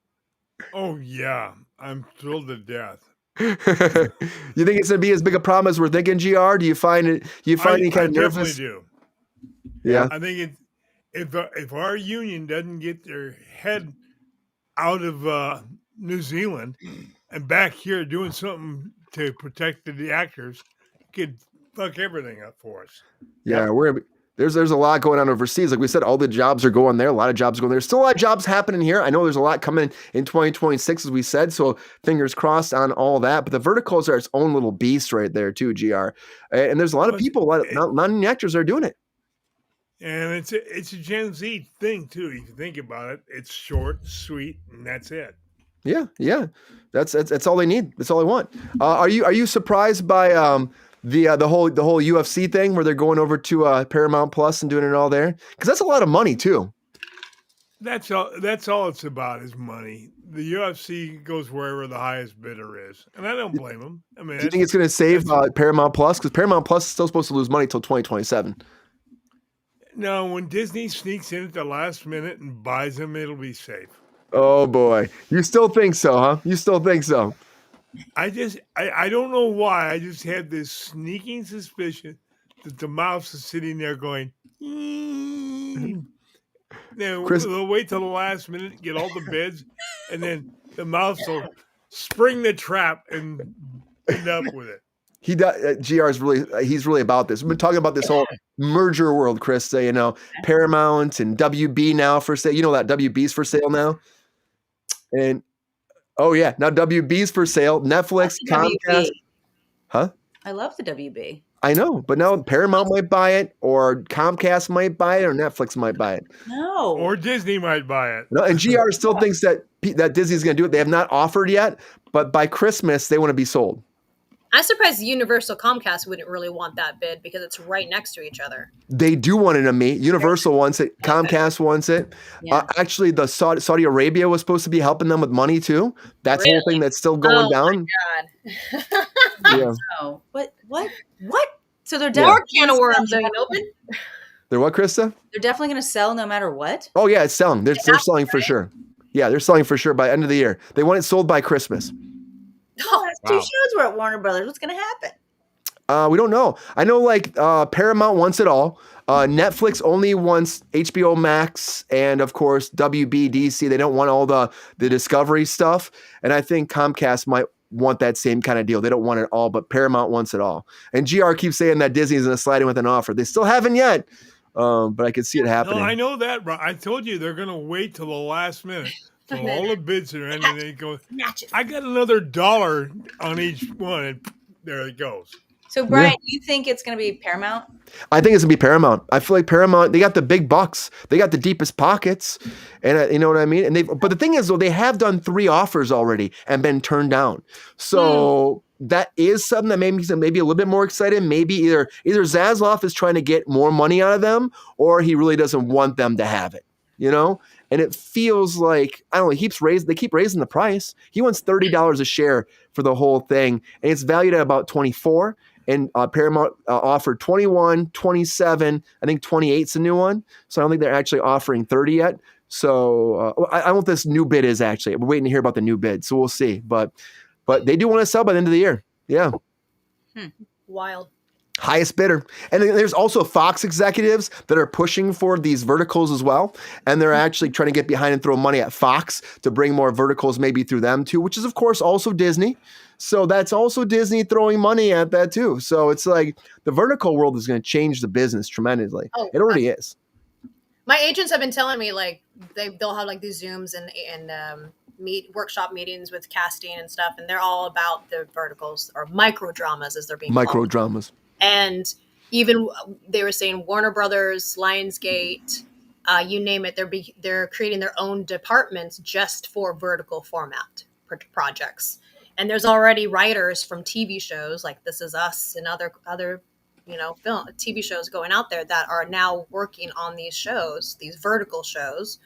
Oh yeah, I'm thrilled to death. You think it's gonna be as big a problem as we're thinking, GR? Do you find it? Do you find any kind of definitely nervous? do. Yeah. I think if our union doesn't get their head out of New Zealand and back here doing something to protect the actors, could fuck everything up for us. Yeah, there's a lot going on overseas. Like we said, all the jobs are going there. A lot of jobs going there. Still a lot of jobs happening here. I know there's a lot coming in 2026, as we said. So fingers crossed on all that. But the verticals are its own little beast right there too, GR. And there's a lot of people, a lot of actors are doing it. And it's a Gen Z thing too. If you think about it, it's short, sweet, and that's it. Yeah. That's all they need. That's all they want. Are you surprised by the whole UFC thing where they're going over to Paramount Plus and doing it all there? Because that's a lot of money too. That's all it's about is money. The UFC goes wherever the highest bidder is, and I don't blame them. I mean, do you think it's going to save Paramount Plus? Because Paramount Plus is still supposed to lose money till 2027. No, when Disney sneaks in at the last minute and buys them, it'll be safe. Oh boy, you still think so, huh? You still think so? I don't know why. I just had this sneaking suspicion that the mouse is sitting there going. Then they'll wait till the last minute, get all the bids, and then the mouse will spring the trap and end up with it. He does. GR is he's really about this. We've been talking about this whole merger world, Chris. Paramount and WB now for sale. You know that WB's for sale now. And oh yeah, now WB's for sale. Netflix, Comcast. Huh? I love the WB. I know, but now Paramount might buy it, or Comcast might buy it, or Netflix might buy it. No. Or Disney might buy it. No, and GR still thinks that Disney's going to do it. They have not offered yet, but by Christmas they want to be sold. I'm surprised Universal Comcast wouldn't really want that bid because it's right next to each other. They do want it to meet. Universal wants it. Comcast wants it. Yeah. Actually, the Saudi Arabia was supposed to be helping them with money too. That's the whole thing that's still going down. My God. Yeah. No. What? So they're More definitely can of worms are open. They're what, Krista? They're definitely going to sell no matter what. Oh yeah, it's selling. They're selling for sure. Yeah, they're selling for sure by end of the year. They want it sold by Christmas. Oh, that's two shows were at Warner Brothers. What's going to happen? We don't know. I know Paramount wants it all. Netflix only wants HBO Max and of course WBDC. They don't want all the Discovery stuff. And I think Comcast might want that same kind of deal. They don't want it all, but Paramount wants it all. And GR keeps saying that Disney's going to slide in with an offer. They still haven't yet, but I can see it happening. No, I know that, bro. I told you they're going to wait till the last minute. So all the bids are in, and they go, I got another $1 on each one, and there it goes. So, Brian, you think it's going to be Paramount? I think it's going to be Paramount. I feel like Paramount, they got the big bucks. They got the deepest pockets. And you know what I mean? But the thing is, though, they have done 3 offers already and been turned down. So that is something that makes them maybe a little bit more excited. Maybe either Zaslav is trying to get more money out of them, or he really doesn't want them to have it, you know? And it feels like, I don't know, they keep raising the price. He wants $30 a share for the whole thing. And it's valued at about 24. And Paramount offered 21, 27, I think 28's a new one. So I don't think they're actually offering 30 yet. So I don't know what this new bid is actually. We're waiting to hear about the new bid. So we'll see. But they do want to sell by the end of the year. Yeah. Wild. Highest bidder. And then there's also Fox executives that are pushing for these verticals as well. And they're actually trying to get behind and throw money at Fox to bring more verticals maybe through them too, which is of course also Disney. So that's also Disney throwing money at that too. So it's like the vertical world is going to change the business tremendously. It already is. My agents have been telling me like they'll have like these Zooms and workshop meetings with casting and stuff. And they're all about the verticals or micro dramas as they're being called. Micro dramas. And even they were saying Warner Brothers, Lionsgate, you name it, they're creating their own departments just for vertical format projects. And there's already writers from TV shows like This Is Us and other film TV shows going out there that are now working on these shows, these vertical shows,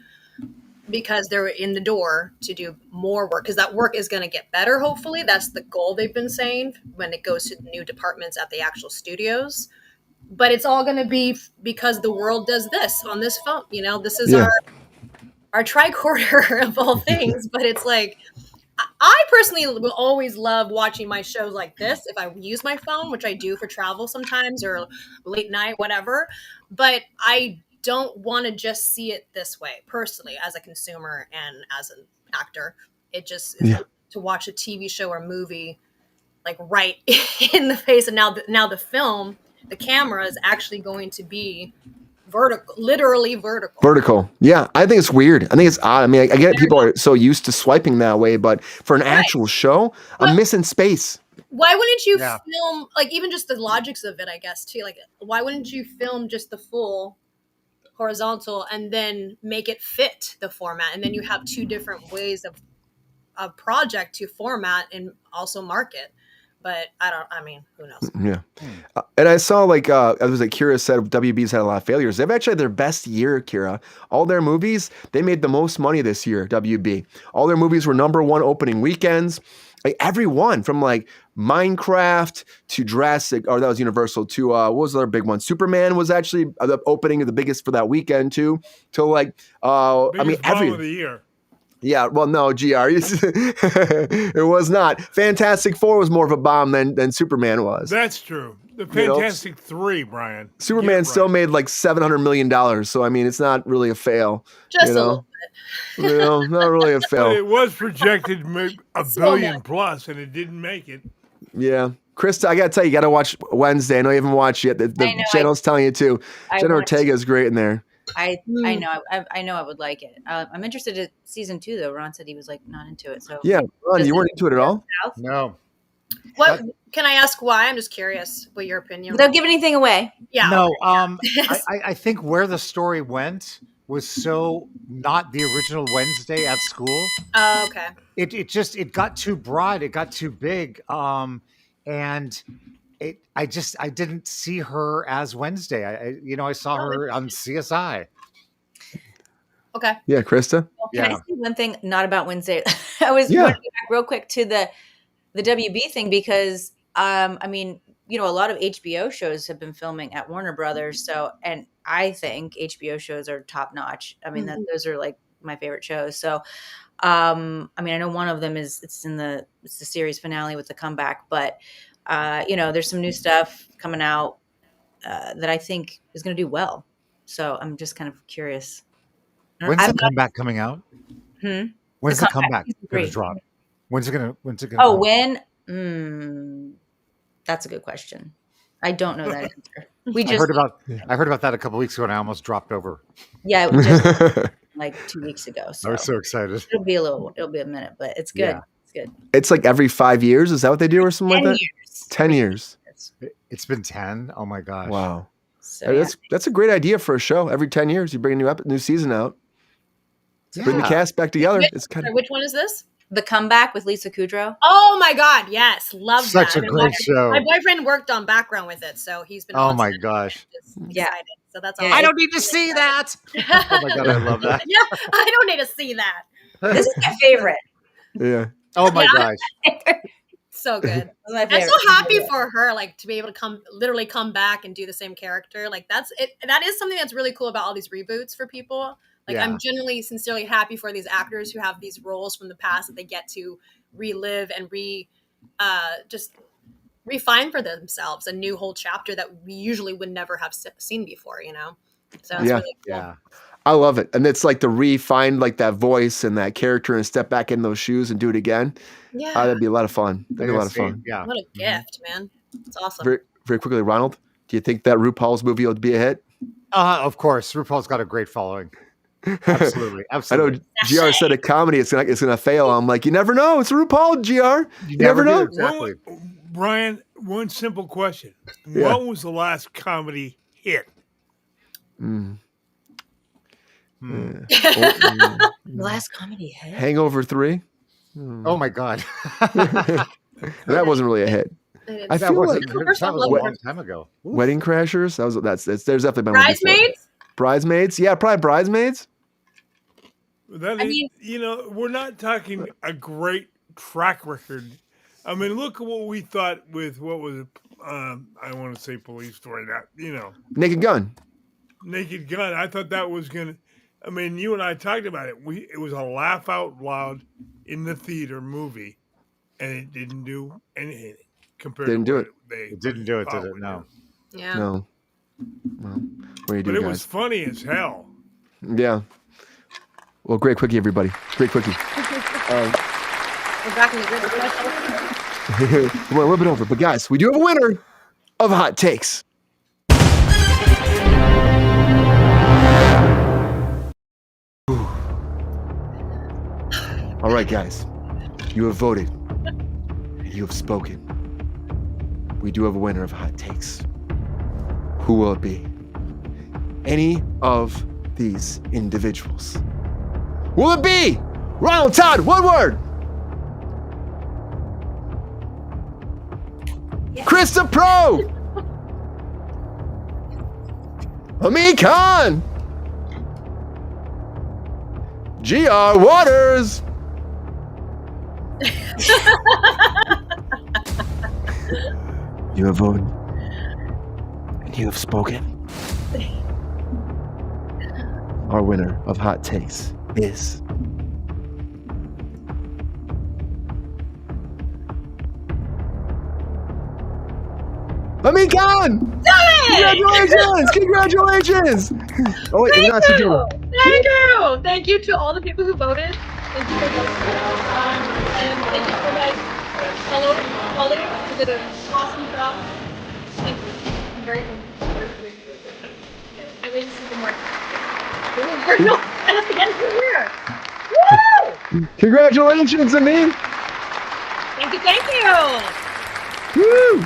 because they're in the door to do more work, because that work is going to get better. Hopefully, that's the goal they've been saying when it goes to the new departments at the actual studios. But it's all going to be because the world does this on this phone. You know, this is Yeah. our tricorder of all things. But it's like, I personally will always love watching my shows like this if I use my phone, which I do for travel sometimes or late night, whatever. But I don't want to just see it this way personally as a consumer and as an actor. It just is to watch a TV show or movie like right in the face. And now the film, the camera is actually going to be vertical, literally vertical. Vertical. Yeah, I think it's weird. I think it's odd. I mean, I get people are so used to swiping that way, but for an actual show, I'm missing space. Why wouldn't you film, like, even just the logics of it, I guess, too? Like, why wouldn't you film just the full horizontal and then make it fit the format? And then you have two different ways of a project to format and also market. But who knows? Yeah. And I saw Kira said WB's had a lot of failures. They've actually had their best year, Kira. All their movies, they made the most money this year, WB. All their movies were #1 opening weekends. Like every one from like Minecraft to Jurassic, or that was Universal, to what was the other big one? Superman was actually the opening of the biggest for that weekend too. To like Biggest bomb of the year. Yeah, well, no, GR. It was not. Fantastic Four was more of a bomb than Superman was. That's true. The Fantastic Three, Brian. Superman still made like $700 million. So, I mean, it's not really a fail. Just a little bit. Not really a fail. But it was projected a billion plus, and it didn't make it. Yeah. Krista, I got to tell you, you got to watch Wednesday. I know you haven't watched yet. The channel's telling you too. Jenna Ortega is great in there. I know I would like it. I'm interested in season 2 though. Ron said he was like not into it. So yeah, Ron, you weren't into it at all? No. What can I ask? Why? I'm just curious what your opinion. Don't give anything away. Yeah. No. I think where the story went was so not the original Wednesday at school. Oh, okay. It got too broad. It got too big. And I didn't see her as Wednesday. I saw her on CSI. Okay. Yeah, Krista. Well, can I say one thing not about Wednesday? I was going to get back real quick to the WB thing because a lot of HBO shows have been filming at Warner Brothers. So, and I think HBO shows are top notch. I mean, those are like my favorite shows. So, I know one of them it's the series finale with the comeback, but there's some new stuff coming out that I think is going to do well. So I'm just kind of curious. When's the comeback coming out? When's the comeback going to drop? When's it going to? Oh, when? That's a good question. I don't know that answer. I heard about that a couple weeks ago, and I almost dropped over. Yeah, it was just like 2 weeks ago. So I was so excited. It'll be a minute, but it's good. Yeah. It's good. It's like every 5 years. Is that what they do, or something like that? 10 years. It's been 10. Oh my gosh! Wow. So that's a great idea for a show. Every 10 years, you bring a new season out. Bring the cast back together. Which one is this? The Comeback with Lisa Kudrow. Oh my God! Yes, love that. Such a great show. My boyfriend worked on background with it, so he's been. Oh my gosh! Yeah. So that's all. I don't need to see that. Oh my God, I love that. Yeah, I don't need to see that. This is my favorite. Yeah. Oh my gosh. So good. I'm so happy for her, like to be able to literally come back and do the same character. Like that is something that's really cool about all these reboots for people. Like I'm genuinely, sincerely happy for these actors who have these roles from the past that they get to relive and just refine for themselves a new whole chapter that we usually would never have seen before, So it's really cool. Yeah. I love it. And it's like to refine like that voice and that character and step back in those shoes and do it again. Yeah. That'd be a lot of fun. Yeah. What a gift, man. It's awesome. Very, very quickly, Ronald, do you think that RuPaul's movie will be a hit? Of course. RuPaul's got a great following. Absolutely. I know GR said a comedy it's gonna fail. I'm like, you never know. It's RuPaul, GR. You never know. Exactly. Brian, one simple question. Yeah. What was the last comedy hit? Last comedy hit? Hangover 3. Oh my God. That wasn't really a hit. I feel like that was a long time ago. Wedding Crashers. There's definitely been Bridesmaids. Bridesmaids. Yeah, probably Bridesmaids. That I is, mean, we're not talking a great track record. I mean, look at what we thought with what was it? I want to say Police Story. That Naked Gun. Naked Gun. I thought that was gonna. I mean, you and I talked about it. It was a laugh out loud in the theater movie, and it didn't do anything compared Didn't to do what it. they It didn't do it, thought did it? would No. do. Yeah. No. Well, what do you do, But it guys? was funny as hell. Yeah. Well, great quickie, everybody. Great quickie. We're back in the grid. We're a little bit over, but guys, we do have a winner of Hot Takes. Whew. All right, guys, you have voted and you have spoken. We do have a winner of Hot Takes. Who will it be? Any of these individuals? Will it be Ronald Todd Woodward? Krista Pro! Ami Khan! GR Waters! You have voted. And you have spoken. Our winner of Hot Takes is... Ami Khan! Congratulations! Congratulations! Oh wait, Thank not you. Sajula. Thank you. Thank you to all the people who voted. Thank you so much. And thank you for my fellow colleagues who did an awesome job. Thank you. I'm very grateful. I made super more. No, I have to get it from here. Woo! Congratulations, Ami! Thank you. Thank you. Woo!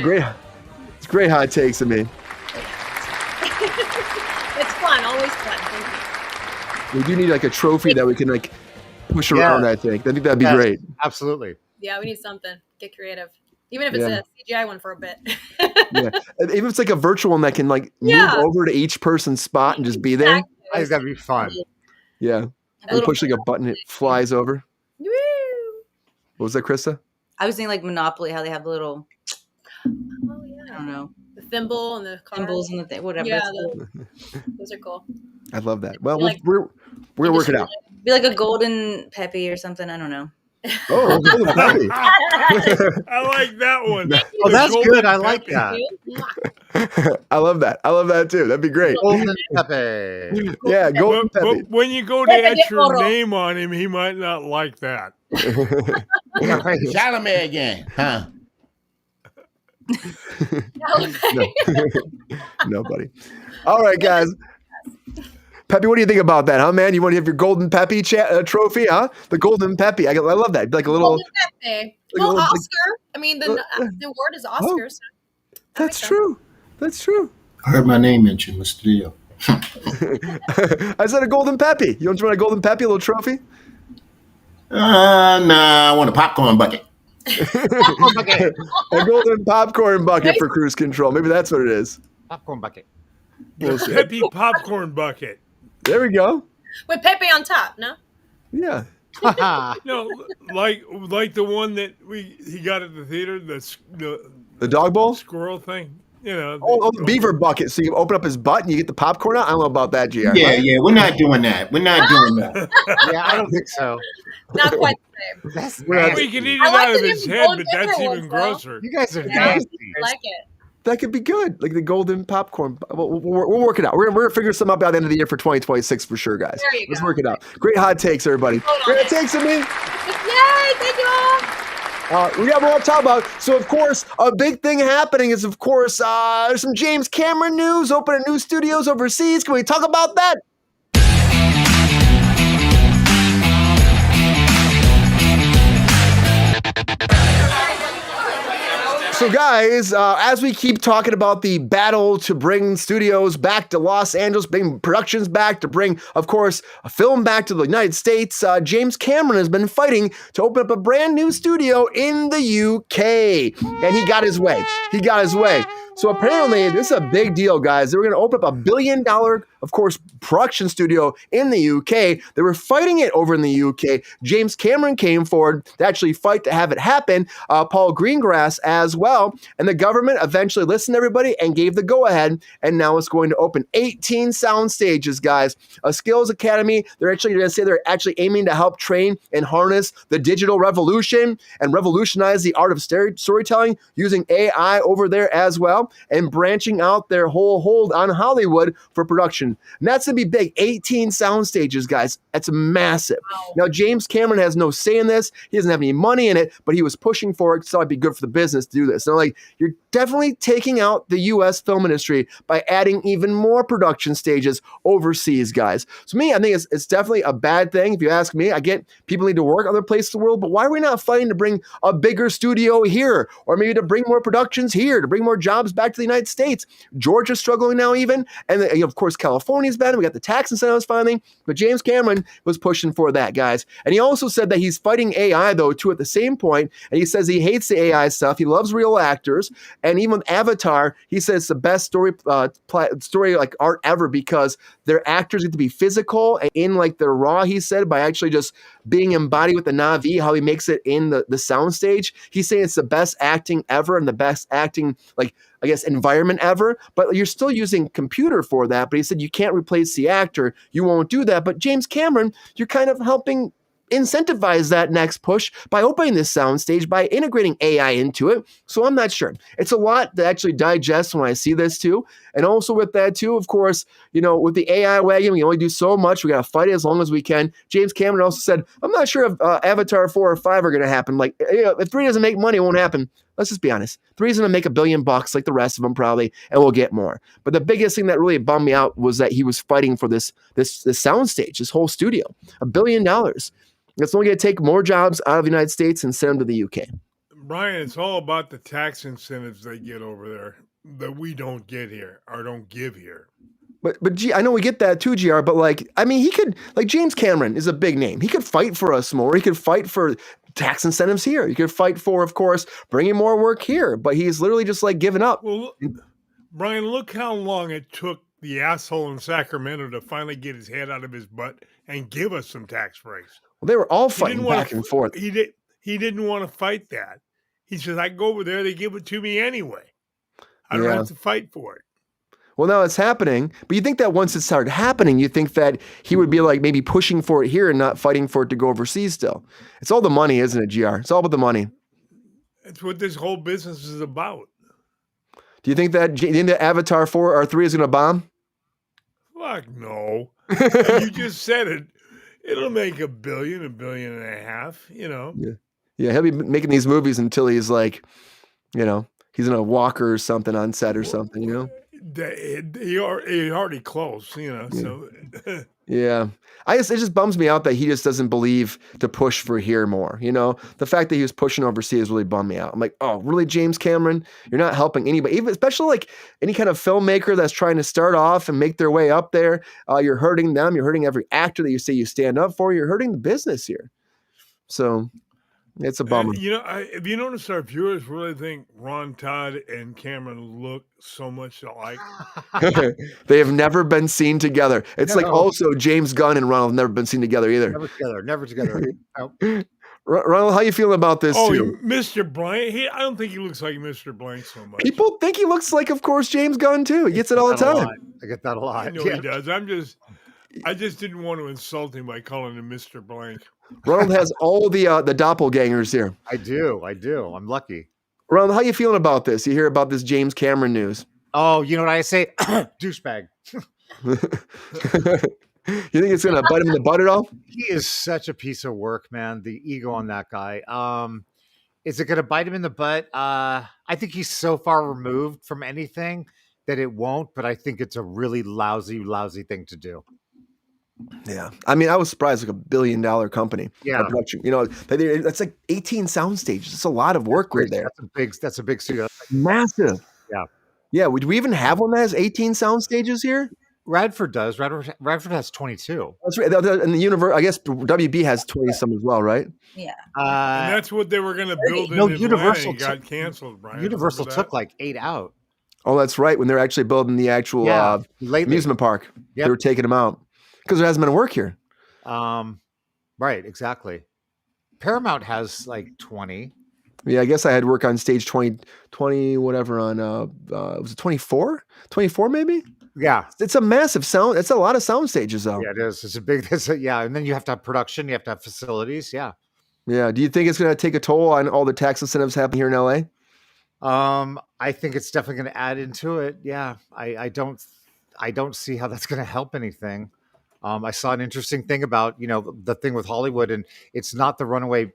Great. It's great Hot Takes, Ami. It's fun. Always fun. Thank you. We do need like a trophy that we can like push around. I think that'd be great. Absolutely. Yeah, we need something. Get creative. Even if it's Yeah. a CGI one for a bit. Yeah, and even if it's like a virtual one that can like move over to each person's spot and just be there. I think that'd be fun. Yeah, we push like a button, it flies over. Woo! What was that, Krista? I was thinking like Monopoly, how they have the little, Oh I yeah. don't know, The thimble and the cards. symbols and the thing, whatever. Yeah, That's cool. those are cool. I love that. Well, Like- we're gonna work it out. Be like a golden Peppy or something. I don't know. Oh, golden Peppy. I like that one. Oh, that's Golden good. I like Peppy. that. I love that. I love that too. That'd be great. Golden Pepe. Yeah, golden But Peppy. when you go to Pepe etch de your Oro. name on him, he might not like that. Chalamet again, huh? No, buddy. All right, guys. Peppy, what do you think about that, huh, man? You want to have your golden Peppy trophy, huh? The golden Peppy. I love that. Like a little. Golden Pepe. like a Well, little- Oscar. I mean, the award is Oscar. So That's true. That's true. I heard my name mentioned, Mr. Dio. I said a golden Peppy. You don't want a golden Peppy, a little trophy? Nah, I want a popcorn bucket. A golden popcorn bucket for Kruse Control. Maybe that's what it is. Popcorn bucket. Bullshit. Peppy popcorn bucket. There we go. with Pepe on top, no? Yeah. No, like the one that he got at the theater, The dog bowl? squirrel thing. You know. Oh, the beaver bucket. So you open up his butt and you get the popcorn out? I don't know about that, GR. Yeah, we're not doing that. We're not doing that. Yeah, I don't think so. Not quite the same. That's We nasty. can eat it I like out of the his different head, golden but that's pepper even ones, though. grosser. You guys are Yeah. nasty. I like it. That could be good. Like the golden popcorn. We'll work it out. We're going to figure something out by the end of the year for 2026 for sure, guys. There you Let's go. work it out. Great hot takes, everybody. Hold on. Great hot takes of me. Yay! Thank you all. We got more to talk about. So, of course, a big thing happening is, of course, there's some James Cameron news, opening new studios overseas. Can we talk about that? So, guys, as we keep talking about the battle to bring studios back to Los Angeles, bring productions back, to bring, of course, a film back to the United States, James Cameron has been fighting to open up a brand new studio in the UK. And he got his way. He got his way. So apparently, this is a big deal, guys. They were going to open up a $1 billion, of course, production studio in the UK. They were fighting it over in the UK. James Cameron came forward to actually fight to have it happen. Paul Greengrass as well. And the government eventually listened to everybody and gave the go-ahead. And now it's going to open 18 sound stages, guys. A skills academy. They're actually going to say they're actually aiming to help train and harness the digital revolution and revolutionize the art of storytelling using AI over there as well, and branching out their whole hold on Hollywood for production. And that's going to be big. 18 sound stages, guys. That's massive. Wow. Now, James Cameron has no say in this. He doesn't have any money in it, but he was pushing for it, so it'd be good for the business to do this. And like, you're definitely taking out the U.S. film industry by adding even more production stages overseas, guys. So me, I think it's definitely a bad thing. If you ask me, I get people need to work other places in the world, but why are we not fighting to bring a bigger studio here, or maybe to bring more productions here, to bring more jobs back to the United States? Georgia's struggling now even, and of course California's bad. We got the tax incentives finally, but James Cameron was pushing for that, guys. And he also said that he's fighting AI though too at the same point, and he says he hates the AI stuff. He loves real actors, and even with Avatar, he says it's the best story like art ever because their actors get to be physical and in like their raw. He said by actually just being embodied with the Na'vi, how he makes it in the soundstage. He's saying it's the best acting ever and the best acting, like, I guess, environment ever. But you're still using computer for that. But he said you can't replace the actor. You won't do that. But James Cameron, you're kind of helping incentivize that next push by opening this soundstage, by integrating AI into it. So I'm not sure. It's a lot to actually digest when I see this too. And also with that too, of course, with the AI wagon, we can only do so much. We got to fight it as long as we can. James Cameron also said, I'm not sure if Avatar 4 or 5 are going to happen. Like, if 3 doesn't make money, it won't happen. Let's just be honest. 3 is going to make $1 billion like the rest of them probably, and we'll get more. But the biggest thing that really bummed me out was that he was fighting for this soundstage, this whole studio, $1 billion. It's only going to take more jobs out of the United States and send them to the UK. Brian, it's all about the tax incentives they get over there that we don't get here or don't give here. But I know we get that too, GR, but like, I mean, he could, like, James Cameron is a big name. He could fight for us more. He could fight for tax incentives here. He could fight for, of course, bringing more work here, but he's literally just like giving up. Well, Brian, look how long it took the asshole in Sacramento to finally get his head out of his butt and give us some tax breaks. Well, they were all fighting back and forth. He didn't want to fight that. He says, I go over there, they give it to me anyway. I don't have to fight for it. Well, now it's happening, but you think that once it started happening, you think that he would be like maybe pushing for it here and not fighting for it to go overseas still. It's all the money, isn't it, GR? It's all about the money. That's what this whole business is about. Do you think that Avatar 4 or 3 is going to bomb? Fuck no. You just said it. It'll make $1 billion, $1.5 billion, Yeah, he'll be making these movies until he's like, he's in a walker or something on set or something, He already close, so. Yeah. It just bums me out that he just doesn't believe to push for here more. The fact that he was pushing overseas really bummed me out. I'm like, oh, really, James Cameron? You're not helping anybody, even especially like any kind of filmmaker that's trying to start off and make their way up there. You're hurting them. You're hurting every actor that you say you stand up for. You're hurting the business here. So it's a bummer. If you notice, our viewers really think Ron Todd and Cameron look so much alike. They have never been seen together. It's like also James Gunn and Ronald have never been seen together either. Never together. Ronald, how you feeling about this too? Mr. Blank. I don't think he looks like Mr. Blank so much. People think he looks like, of course, James Gunn too. He gets it all the time. I get that a lot. I know he does. I just didn't want to insult him by calling him Mr. Blank. Ronald has all the doppelgangers here. I do. I'm lucky. Ronald, how you feeling about this? You hear about this James Cameron news? Oh, you know what I say? Douchebag. You think it's going to bite him in the butt at all? He is such a piece of work, man. The ego on that guy. Is it going to bite him in the butt? I think he's so far removed from anything that it won't, but I think it's a really lousy thing to do. Yeah. I mean, I was surprised, like $1 billion company. Yeah. Production, that's like 18 sound stages. It's a lot of work right there. That's a big studio. Massive. Yeah. Yeah. Would we even have one that has 18 sound stages here? Radford does. Radford has 22. That's right. And the universe, I guess WB has 20 some as well, right? Yeah. And that's what they were going to build in Atlanta. Universal got canceled, Brian. Universal took like 8 out. Oh, that's right. When they're actually building the actual lately. amusement park, Yep. they were taking them out because there hasn't been work here. Right, exactly. Paramount has like 20. Yeah, I guess I had work on stage 20 whatever on was it 24? 24 maybe? Yeah. It's a massive sound. It's a lot of sound stages though. Yeah, it is. It's a big and then you have to have production, you have to have facilities. Yeah. Yeah. Do you think it's going to take a toll on all the tax incentives happening here in LA? I think it's definitely going to add into it. Yeah. I don't see how that's going to help anything. I saw an interesting thing about, the thing with Hollywood, and it's not the runaway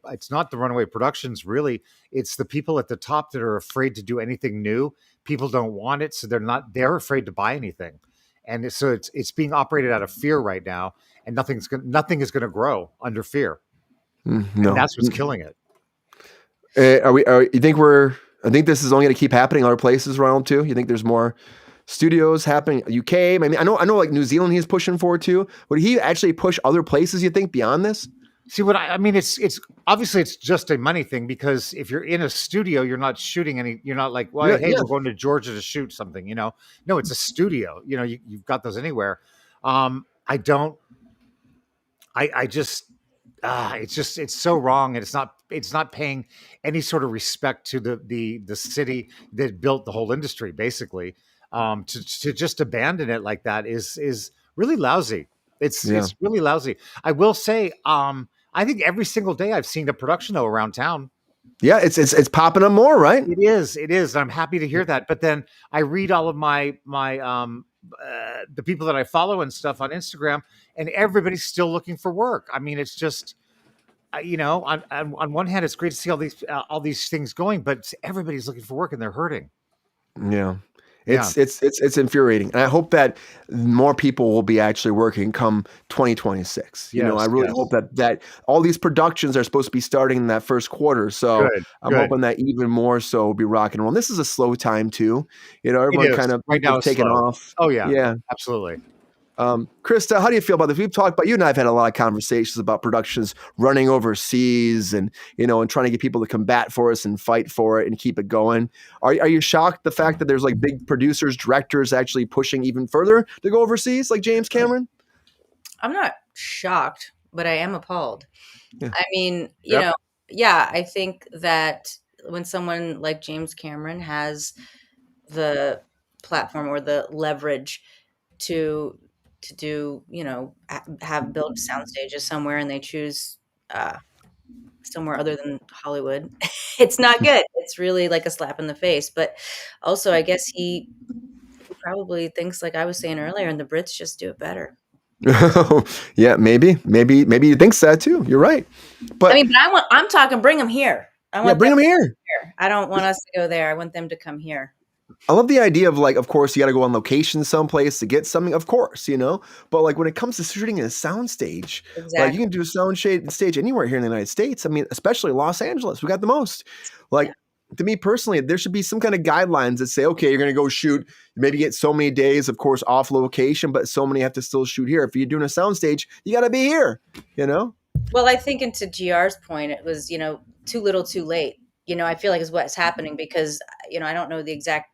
productions really. It's the people at the top that are afraid to do anything new. People don't want it, so they're afraid to buy anything. And so it's being operated out of fear right now, and nothing is going to grow under fear. No. And that's what's killing it. I think this is only going to keep happening other places around too. You think there's more studios happening? UK? I mean, I know like New Zealand he's pushing for too. Would he actually push other places, you think, beyond this? See what I mean, it's obviously it's just a money thing, because if you're in a studio, you're not shooting you're not like, well, hey, we're going to Georgia to shoot something, No, it's a studio. You've got those anywhere. It's so wrong, and it's not paying any sort of respect to the city that built the whole industry, basically. To just abandon it like that is really lousy. It's really lousy. I will say, I think every single day I've seen a production though around town. Yeah, it's popping up more, right? It is. I'm happy to hear that. But then I read all of my the people that I follow and stuff on Instagram, and everybody's still looking for work. I mean, it's just, on one hand, it's great to see all these things going, but everybody's looking for work and they're hurting. Yeah. It's infuriating. And I hope that more people will be actually working come 2026. I really hope that all these productions are supposed to be starting in that first quarter. So I'm hoping that even more so will be rock and roll. And this is a slow time too. Everyone kind of right now taking off. Oh yeah. Yeah, absolutely. Krista, how do you feel about this? We've talked about, you and I have had a lot of conversations about productions running overseas and trying to get people to combat for us and fight for it and keep it going. Are you shocked the fact that there's like big producers, directors actually pushing even further to go overseas, like James Cameron? I'm not shocked, but I am appalled. Yeah. I mean, I think that when someone like James Cameron has the platform or the leverage to do, have built sound stages somewhere, and they choose somewhere other than Hollywood, it's not good. It's really like a slap in the face. But also, I guess he probably thinks, like I was saying earlier, and the Brits just do it better. Yeah, maybe he thinks that too. You're right. But I'm talking, bring them here. Bring them here. I don't want us to go there. I want them to come here. I love the idea of of course, you got to go on location someplace to get something, of course, but like when it comes to shooting in a sound stage, like you can do a sound stage anywhere here in the United States. I mean, especially Los Angeles, we got the most. To me personally, there should be some kind of guidelines that say, okay, you're going to go shoot, maybe get so many days, of course, off location, but so many have to still shoot here. If you're doing a sound stage, you got to be here, Well, I think, and to GR's point, it was, too little, too late. I feel like is what's happening, because, I don't know the exact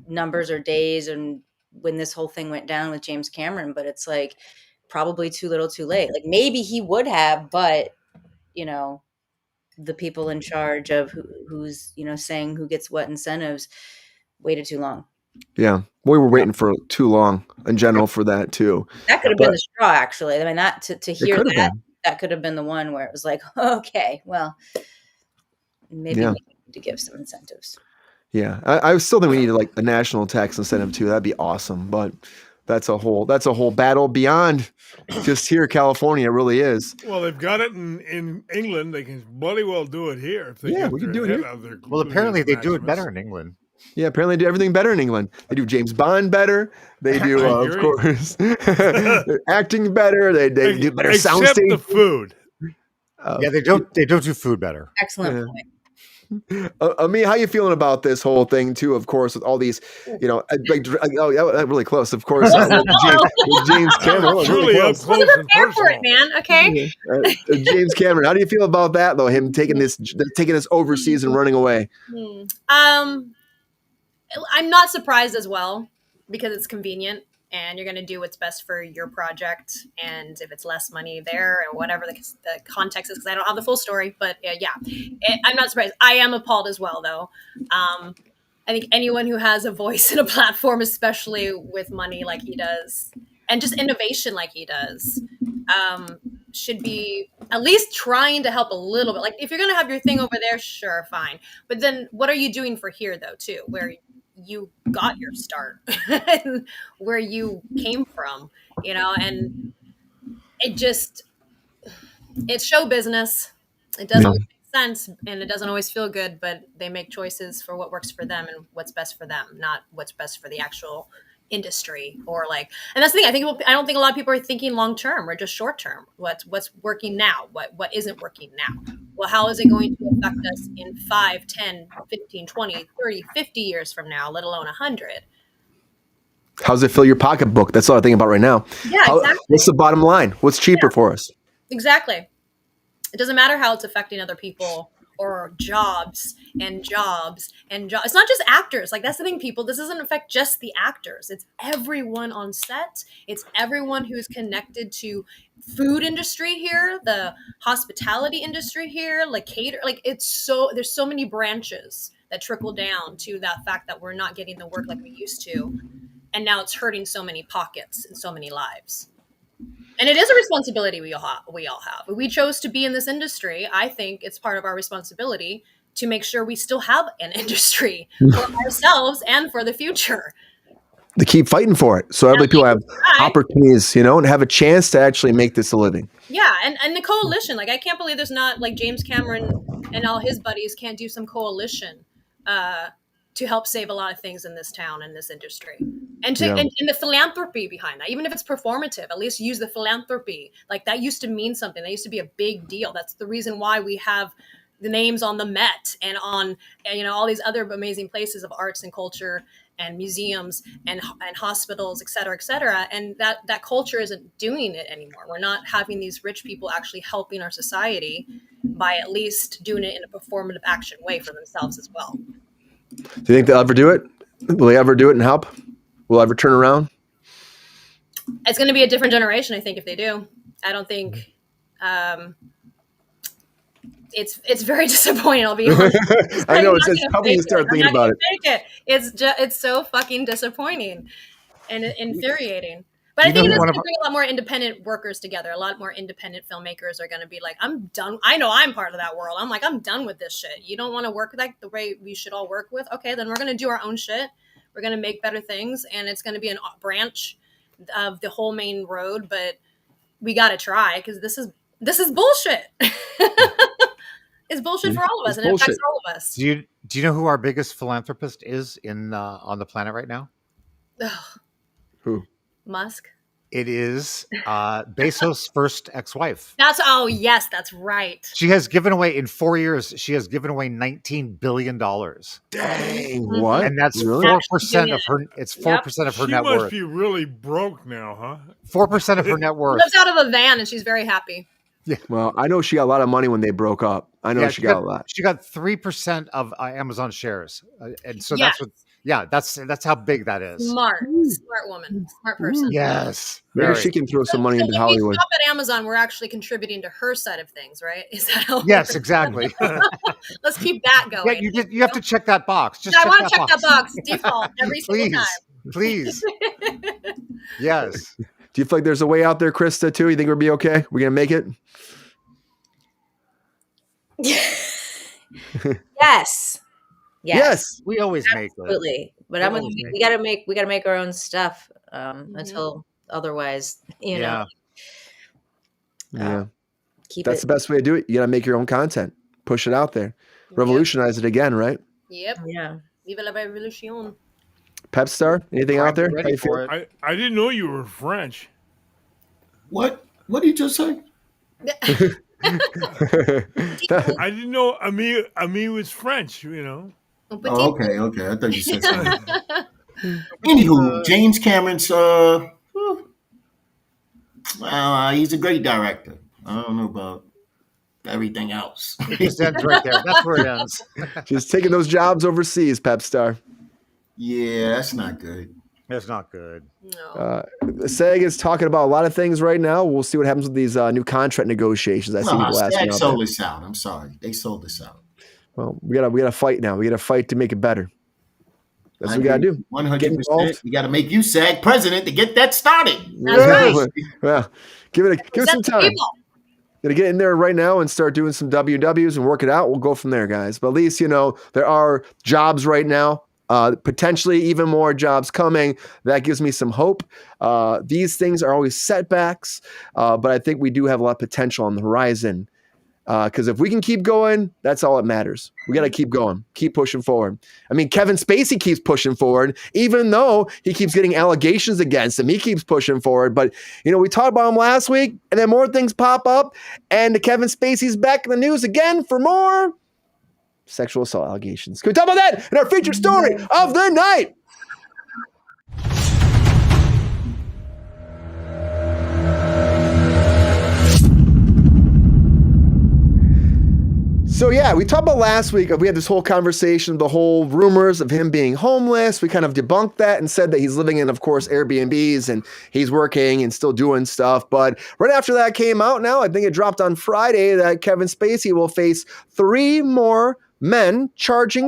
numbers or days and when this whole thing went down with James Cameron, but it's like probably too little, too late. Like maybe he would have, but the people in charge of who's saying who gets what incentives waited too long. Yeah, we were waiting for too long in general for that too. That could have been the straw, actually. I mean, not to hear that could have been the one where it was like, okay, well, maybe we need to give some incentives. Yeah, I still think we need a national tax incentive too. That'd be awesome, but that's a whole battle beyond just here, California. It really is. Well, they've got it in England. They can bloody well do it here. If they we can do it here. Well, apparently they do it better in England. Yeah, apparently they do everything better in England. They do James Bond better. They do, of course, acting better. They do better sound stage. Except the food. They don't do food better. Excellent point. Ami, how you feeling about this whole thing too? Of course, with all these, really close. Of course, with James Cameron. Truly up close and personal, man. Okay. James Cameron, how do you feel about that though? Him taking this overseas and running away. I'm not surprised as well because it's convenient and you're going to do what's best for your project. And if it's less money there or whatever the context is, because I don't have the full story, but I'm not surprised. I am appalled as well, though. I think anyone who has a voice and a platform, especially with money like he does, and just innovation like he does, should be at least trying to help a little bit. Like if you're going to have your thing over there, sure, fine. But then what are you doing for here, though, too, where you got your start and where you came from, and it's show business. It doesn't always make sense and it doesn't always feel good, but they make choices for what works for them and what's best for them, not what's best for the actual industry and that's the thing. I don't think a lot of people are thinking long term or just short term. What's working now, what isn't working now. Well, how is it going to affect us in 5, 10, 15, 20, 30, 50 years from now, let alone 100? How does it fill your pocketbook? That's all I think about right now. Exactly. What's the bottom line? What's cheaper for us? Exactly. It doesn't matter how it's affecting other people or jobs. It's not just actors. Like, that's the thing, people. This doesn't affect just the actors. It's everyone on set. It's everyone who's connected to food industry here, the hospitality industry here, there's so many branches that trickle down to that fact that we're not getting the work like we used to. And now it's hurting so many pockets and so many lives. And it is a responsibility we all have. If we chose to be in this industry, I think it's part of our responsibility to make sure we still have an industry for ourselves and for the future. To keep fighting for it, so other people have opportunities, and have a chance to actually make this a living. Yeah, and the coalition, like I can't believe there's not like James Cameron and all his buddies can't do some coalition to help save a lot of things in this town and this industry. And the philanthropy behind that, even if it's performative, at least use the philanthropy. Like that used to mean something. That used to be a big deal. That's the reason why we have the names on the Met and on all these other amazing places of arts and culture and museums and hospitals, et cetera, et cetera. And that culture isn't doing it anymore. We're not having these rich people actually helping our society by at least doing it in a performative action way for themselves as well. Do you think they'll ever do it? Will they ever do it and help? Will it ever turn around? It's going to be a different generation, I think, if they do. I don't think it's very disappointing. I'll be honest. I know it's probably to start thinking about it. It's so fucking disappointing and infuriating. But I think it's going to bring a lot more independent workers together. A lot more independent filmmakers are going to be like, I'm done. I know I'm part of that world. I'm done with this shit. You don't want to work like the way we should all work with? Okay, then we're going to do our own shit. We're going to make better things. And it's going to be a branch of the whole main road. But we got to try because this is bullshit. It's bullshit for all of us. And it affects all of us. Do you know who our biggest philanthropist is on the planet right now? Ugh. Who? Musk. It is Bezos' first ex-wife. Yes, that's right. She has given away in 4 years. She has given away $19 billion. Dang, what? And that's 4% of her. It's 4% of her net worth. She must be really broke now, huh? 4% of her net worth. She lives out of a van, and she's very happy. Yeah. Well, I know she got a lot of money when they broke up. I know she got a lot. She got 3% of Amazon shares, and so that's what. Yeah, that's how big that is. Smart woman, smart person. Yes, maybe she can throw some money into Hollywood. If we stop at Amazon, we're actually contributing to her side of things, right? Is that how? Yes, exactly. Let's keep that going. Yeah, you have to check that box. I want to check that box default every single time. Please. Yes. Do you feel like there's a way out there, Krista? Too? You think we'll be okay? We're gonna make it? Yes. We always make it. Absolutely. But we gotta make our own stuff until otherwise, Yeah. That's the best way to do it. You gotta make your own content. Push it out there. Revolutionize it again, right? Yep. Yeah. Vive la revolution. Pep Star, anything out there? Ready for it. I didn't know you were French. What? What did you just say? I didn't know Ami was French, Oh, okay. I thought you said something. Anywho, James Cameron's he's a great director. I don't know about everything else. It just ends right there. That's where it ends. Just taking those jobs overseas, Pep Star. Yeah, that's not good. That's not good. No. SAG is talking about a lot of things right now. We'll see what happens with these new contract negotiations. I see No, people asking SAG out there. sold us out. I'm sorry. They sold us out. Well, we gotta fight now. We gotta fight to make it better. That's what we gotta do. 100%. We got to make you SAG president to get that started. That's right. Well, give it some That's the time. people. Gonna get in there right now and start doing some WWs and work it out. We'll go from there, guys. But at least there are jobs right now. Potentially even more jobs coming. That gives me some hope. These things are always setbacks, but I think we do have a lot of potential on the horizon. Because if we can keep going, that's all that matters. We got to keep going, keep pushing forward. I mean, Kevin Spacey keeps pushing forward, even though he keeps getting allegations against him. He keeps pushing forward. But, we talked about him last week, and then more things pop up, and Kevin Spacey's back in the news again for more sexual assault allegations. Can we talk about that in our featured story of the night? So yeah, we talked about last week. We had this whole conversation, the whole rumors of him being homeless. We kind of debunked that and said that he's living in, of course, Airbnbs and he's working and still doing stuff. But right after that came out now, I think it dropped on Friday that Kevin Spacey will face 3 more men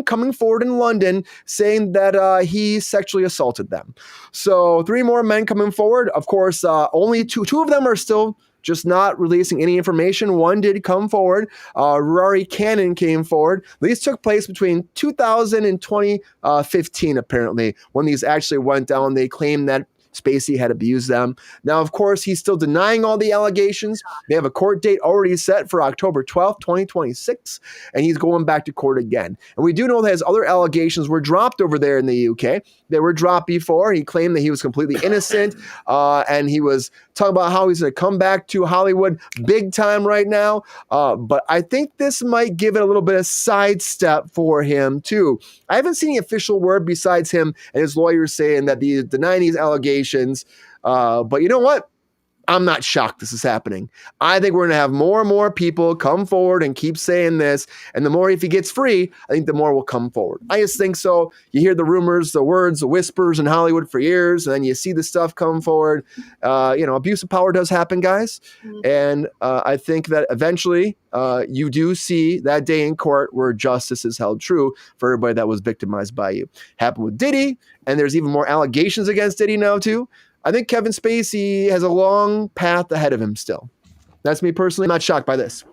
coming forward in London saying that he sexually assaulted them. So 3 more men coming forward. Of course, only two of them are still just not releasing any information. One did come forward. Rory Cannon came forward. These took place between 2000 and 2015, apparently, when these actually went down. They claimed that Spacey had abused them. Now, of course, he's still denying all the allegations. They have a court date already set for October 12th, 2026, and he's going back to court again. And we do know that his other allegations were dropped over there in the UK. They were dropped before. He claimed that he was completely innocent, and he was talking about how he's going to come back to Hollywood big time right now. But I think this might give it a little bit of sidestep for him, too. I haven't seen any official word besides him and his lawyers saying that he's denying these allegations. But you know what? I'm not shocked this is happening. I think we're going to have more and more people come forward and keep saying this. And the more, if he gets free, I think the more will come forward. I just think so. You hear the rumors, the words, the whispers in Hollywood for years, and then you see the stuff come forward. Abuse of power does happen, guys. And I think that eventually you do see that day in court where justice is held true for everybody that was victimized by you. Happened with Diddy, and there's even more allegations against Diddy now, too. I think Kevin Spacey has a long path ahead of him still. That's me personally. I'm not shocked by this.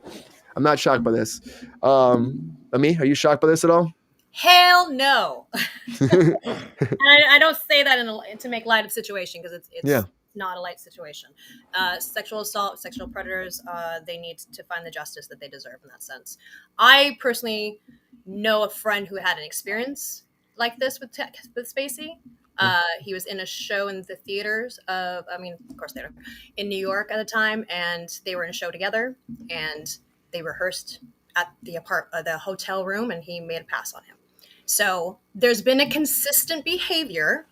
Ami, are you shocked by this at all? Hell no. And I don't say that to make light of the situation, because it's not a light situation. Sexual assault, sexual predators, they need to find the justice that they deserve in that sense. I personally know a friend who had an experience like this with Spacey. He was in a show in the theaters of course they were in New York at the time, and they were in a show together, and they rehearsed at the hotel room, and he made a pass on him. So there's been a consistent behavior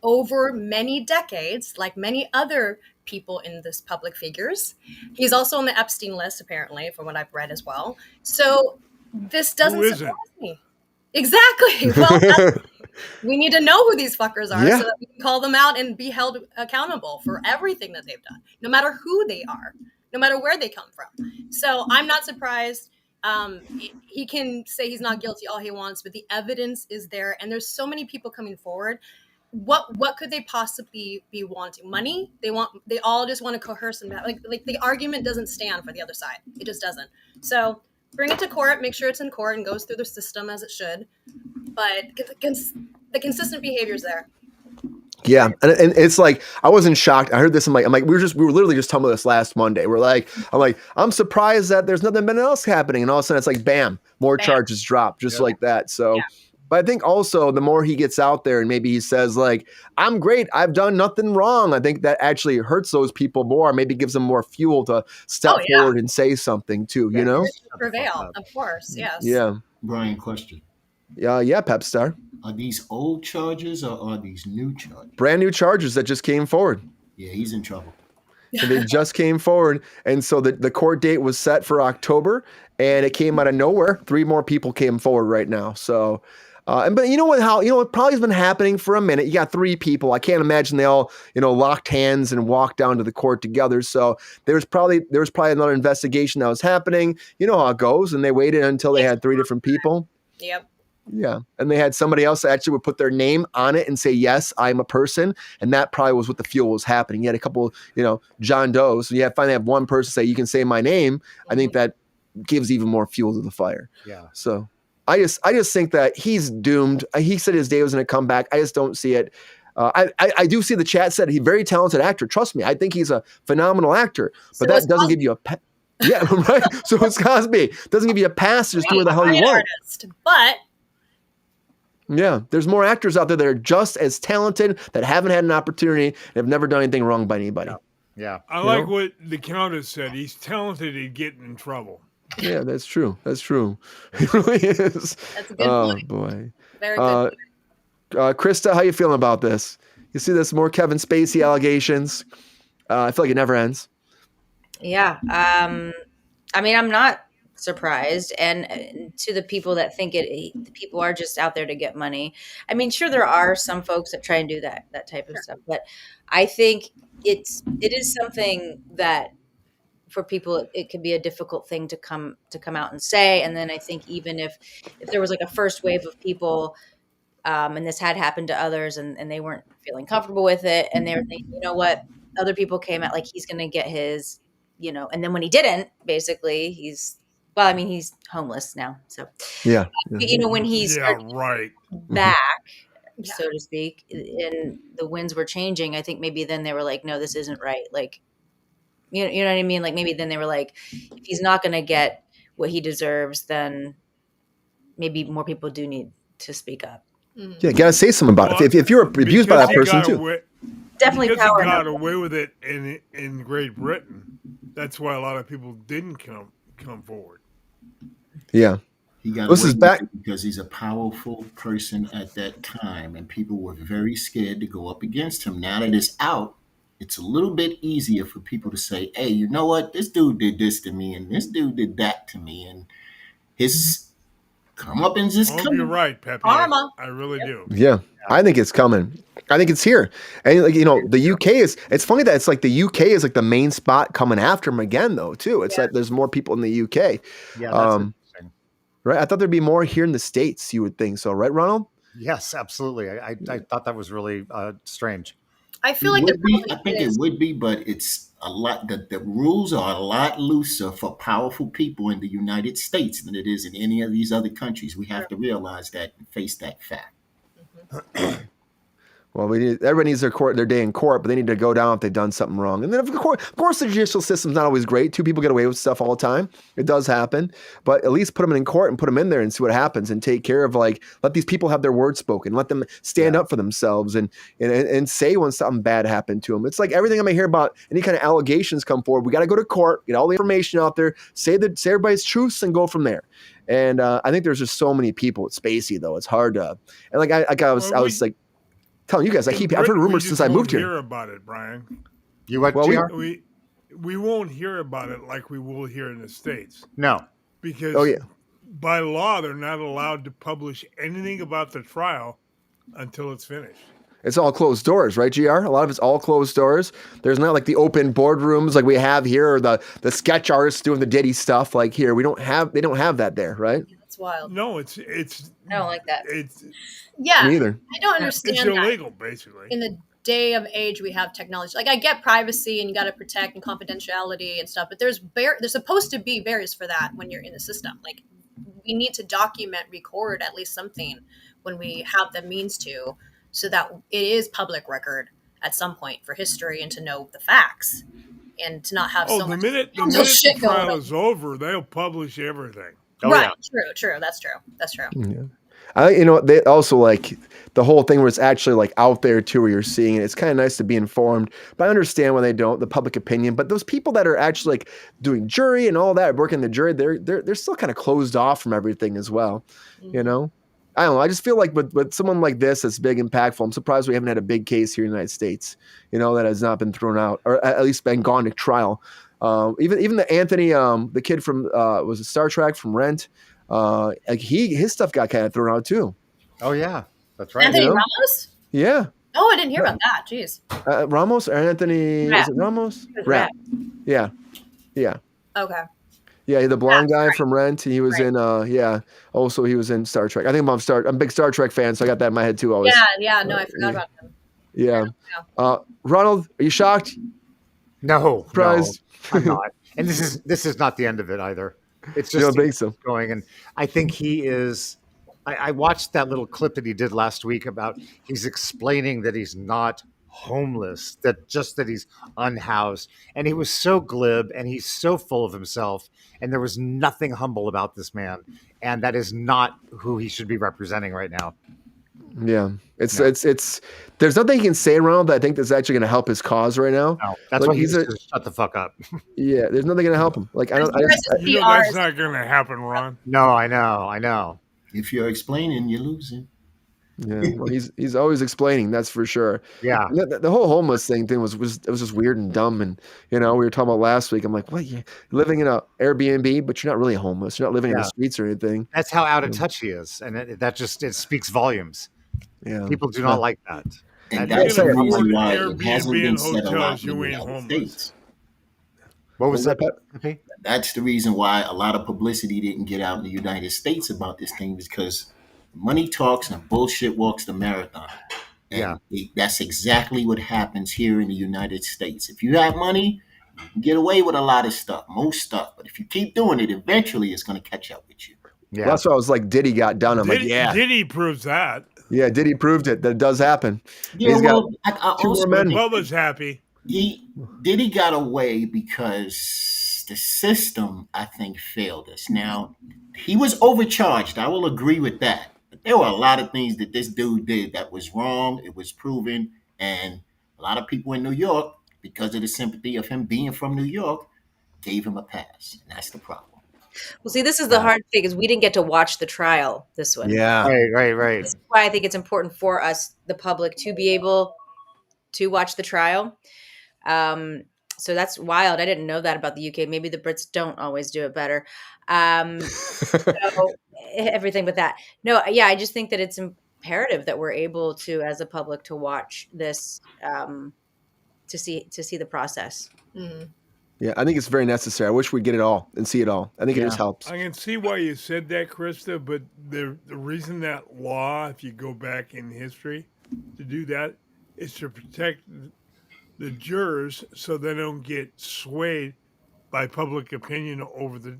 over many decades, like many other people in this public figures. He's also on the Epstein list, apparently, from what I've read as well. So this doesn't surprise me. Exactly. Well, we need to know who these fuckers are so that we can call them out and be held accountable for everything that they've done, no matter who they are, no matter where they come from. So I'm not surprised. He can say he's not guilty all he wants, but the evidence is there, and there's so many people coming forward. What could they possibly be wanting? Money? They all just want to coerce and like the argument doesn't stand for the other side. It just doesn't. So bring it to court, make sure it's in court and goes through the system as it should. But the consistent behavior is there. Yeah, and it's like I wasn't shocked. I heard this. I'm like, we were literally just talking about this last Monday. I'm surprised that there's nothing else happening, and all of a sudden it's like, bam, more charges drop just like that. So, but I think also the more he gets out there and maybe he says like, I'm great, I've done nothing wrong. I think that actually hurts those people more. Maybe gives them more fuel to step forward and say something too. You know, prevail, of course. Yes. Yeah. Brian, question. Yeah, Pep Star. Are these old charges or are these new charges? Brand new charges that just came forward. Yeah, he's in trouble. And they just came forward. And so the court date was set for October, and it came out of nowhere. 3 more people came forward right now. So But you know what? It probably has been happening for a minute. You got 3 people. I can't imagine they all locked hands and walked down to the court together. So there was probably another investigation that was happening. You know how it goes, and they waited until they had 3 different people. Yep. Yeah, and they had somebody else that actually would put their name on it and say, "Yes, I'm a person," and that probably was what the fuel was happening. You had a couple, John Does. So you finally have one person say, "You can say my name." I think that gives even more fuel to the fire. Yeah. So I just think that he's doomed. He said his day was going to come back. I just don't see it. I do see the chat said he's a very talented actor. Trust me, I think he's a phenomenal actor. But that doesn't give you a yeah, right. So it's Cosby. Doesn't give you a pass to just do what the hell you want. But yeah, there's more actors out there that are just as talented that haven't had an opportunity and have never done anything wrong by anybody. Yeah. I like what the Countess said. He's talented at getting in trouble. Yeah, that's true. That's true. It really is. That's a good point. Oh boy. Very good. Krista, how you feeling about this? You see this more Kevin Spacey allegations? I feel like it never ends. Yeah. I mean, I'm not surprised. And to the people that think the people are just out there to get money. I mean, sure, there are some folks that try and do that type of stuff, but I think it is something that for people, it could be a difficult thing to come out and say. And then I think even if there was like a first wave of people, and this had happened to others and they weren't feeling comfortable with it, and they were thinking, you know what, other people came out like he's going to get his, and then when he didn't, basically he's homeless now. So yeah. When he started back, so to speak, and the winds were changing, I think maybe then they were like, no, this isn't right. Like, you know what I mean? Like maybe then they were like, if he's not going to get what he deserves, then maybe more people do need to speak up. Yeah, gotta say something about it. If you're abused by that person too. Definitely because power. He got away with it in Great Britain. That's why a lot of people didn't come forward. Yeah. He got this away is back with it because he's a powerful person at that time, and people were very scared to go up against him. Now that it's out, it's a little bit easier for people to say, hey, you know what? This dude did this to me, and this dude did that to me, and his comeuppance is coming. You're right, Pepe. Karma. I really do. Yeah, I think it's coming. I think it's here. And the UK it's funny that it's like the UK is like the main spot coming after him again, though, too. It's like there's more people in the UK. Yeah, that's interesting. Right? I thought there'd be more here in the States, you would think so, right, Ronald? Yes, absolutely. I thought that was really strange. I feel like I think it would be, but it's a lot. The rules are a lot looser for powerful people in the United States than it is in any of these other countries. We have to realize that and face that fact. Well, everybody needs their day in court, but they need to go down if they've done something wrong. And then, of course, the judicial system's not always great. 2 people get away with stuff all the time. It does happen. But at least put them in court and put them in there and see what happens and take care of, let these people have their word spoken. Let them stand up for themselves and say when something bad happened to them. It's like everything I'm going to hear about, any kind of allegations come forward. We got to go to court, get all the information out there, say everybody's truths and go from there. And I think there's just so many people with Spacey, though. It's hard to, and I was telling you guys, I've heard rumors since I moved here. Hear about it, Brian. You what? Well, GR? We won't hear about it like we will here in the States. No, because by law they're not allowed to publish anything about the trial until it's finished. It's all closed doors, right, GR? A lot of it's all closed doors. There's not like the open boardrooms like we have here, or the sketch artists doing the Diddy stuff like here. They don't have that there, right? That's wild. No, it's I don't like that. It's yeah. Me either. I don't understand. It's illegal, basically. In the day of age we have technology. Like I get privacy and you got to protect and confidentiality and stuff, but there's supposed to be barriers for that when you're in the system. Like we need to document, record at least something when we have the means to, so that it is public record at some point for history and to know the facts and to not have so much the minute shit the going trial on. is over, they'll publish everything. Right. True. That's true. Yeah. They also the whole thing where it's actually out there too, where you're seeing it. It's kind of nice to be informed, but I understand why they don't, the public opinion. But those people that are actually doing jury and all that, working the jury, they're still kind of closed off from everything as well. Mm-hmm. I don't know. I just feel like with someone like this that's big, impactful, I'm surprised we haven't had a big case here in the United States, that has not been thrown out or at least been gone to trial. Even the Anthony, the kid from was it Star Trek from Rent, his stuff got kind of thrown out too. Oh yeah, that's right. Anthony You know? Ramos? Yeah. Oh, I didn't hear about that. Jeez. Ramos or Anthony? Rap. Is it Ramos? It was Rap. Yeah. Yeah. Okay. Yeah, the blonde guy right. from Rent. He was Right. in yeah. Also he was in Star Trek. I think I'm a big Star Trek fan, so I got that in my head too always. Yeah, no, I forgot about him. Yeah. Ronald, are you shocked? No, Surprised? no, I'm not. And this is not the end of it either. It's You just don't think so? going, and I think he is. I watched that little clip that he did last week about he's explaining that he's not homeless, that he's unhoused, and he was so glib and he's so full of himself, and there was nothing humble about this man, and that is not who he should be representing right now. Yeah. It's there's nothing he can say, Ronald, that I think that's actually gonna help his cause right now. No, that's Like, why he's to shut the fuck up. Yeah, there's nothing gonna help him. Like I don't You know that's not going to happen, Ron. No, I know. If you're explaining, you're losing. yeah, well, he's always explaining, that's for sure. Yeah. The whole homeless thing was just weird and dumb, and we were talking about last week. I'm like, what? You're living in a Airbnb, but you're not really homeless. You're not living in the streets or anything. That's how out of touch he is, and that speaks volumes. Yeah, People do not like that. And You're that's the gonna reason afford why Airbnb it hasn't been and said a lot hotels, in the you ain't United homeless. States. What was that? Pat? Pepe? That's the reason why a lot of publicity didn't get out in the United States about this thing, because money talks and bullshit walks the marathon. And that's exactly what happens here in the United States. If you have money, you can get away with a lot of stuff, most stuff. But if you keep doing it, eventually it's going to catch up with you. Yeah. Well, that's why I was like, Diddy got done. I'm like, yeah, Diddy proves that. yeah, Diddy proved it that it does happen. Yeah, He's well, got I two also more men. think Bubba's happy. Diddy got away because the system, I think, failed us. Now, he was overcharged. I will agree with that. But there were a lot of things that this dude did that was wrong. It was proven. And a lot of people in New York, because of the sympathy of him being from New York, gave him a pass. And that's the problem. Well, see, this is the hard thing is we didn't get to watch the trial this one. Yeah, Right. This is why I think it's important for us, the public, to be able to watch the trial. So that's wild. I didn't know that about the UK. Maybe the Brits don't always do it better. So everything but that. No, yeah, I just think that it's imperative that we're able to, as a public, to watch this, to see the process. Mhm. yeah. I think it's very necessary. I wish we'd get it all and see it all. I think it just helps. I can see why you said that, Krista, but the reason that law, if you go back in history to do that, is to protect the jurors so they don't get swayed by public opinion over the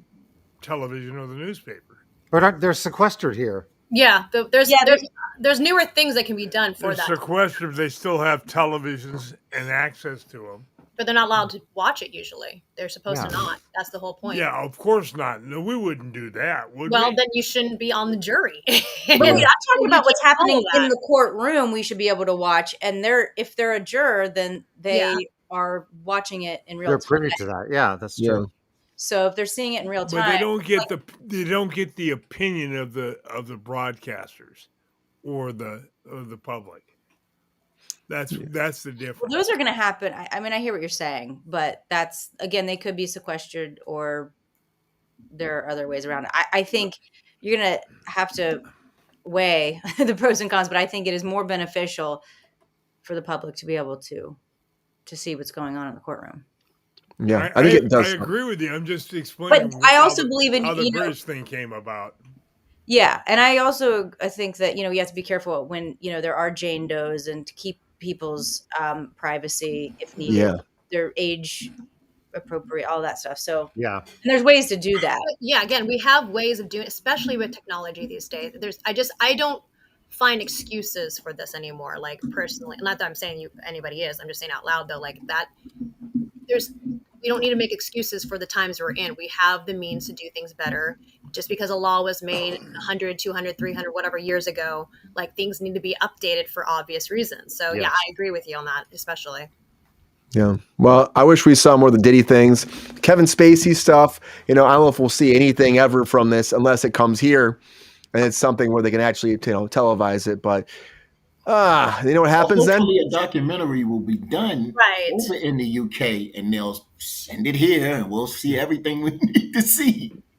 television or the newspaper. But they're sequestered here. Yeah, there's newer things that can be done for They're that, sequestered, they still have televisions and access to them. but they're not allowed to watch it usually. They're supposed to Yeah. not. That's the whole point. Yeah, of course not. No, we wouldn't do that, would Well, we? then you shouldn't be on the jury. But I'm talking about what's can't happening follow in that. the courtroom. We should be able to watch, and if they're a juror, then they Yeah. are watching it in real They're time. privy to that. Yeah, that's true. So if they're seeing it in real time, But they don't get the opinion of the broadcasters or the public. That's the difference. well, those are going to happen. I mean, I hear what you're saying, but that's again, they could be sequestered, or there are other ways around it. I think you're going to have to weigh the pros and cons, but I think it is more beneficial for the public to be able to see what's going on in the courtroom. Yeah, I think it does. I agree with you. I'm just explaining. But I also believe in how the you know, British thing came about. yeah, and I think that you have to be careful when there are Jane Does and to keep people's privacy if needed. Yeah. Their age appropriate, all that stuff. So Yeah. and there's ways to do that. Yeah, again, we have ways of doing, especially with technology these days. I don't find excuses for this anymore. Like personally, not that I'm saying anybody is. I'm just saying out loud though, like that. We don't need to make excuses for the times we're in. We have the means to do things better. Just because a law was made 100, 200, 300, whatever years ago, like things need to be updated for obvious reasons. So yeah, I agree with you on that, especially. Yeah. Well, I wish we saw more of the Diddy things. Kevin Spacey stuff, I don't know if we'll see anything ever from this unless it comes here and it's something where they can actually, televise it. But you know what happens then? Hopefully a documentary will be done over in the UK and they'll send it here and we'll see everything we need to see.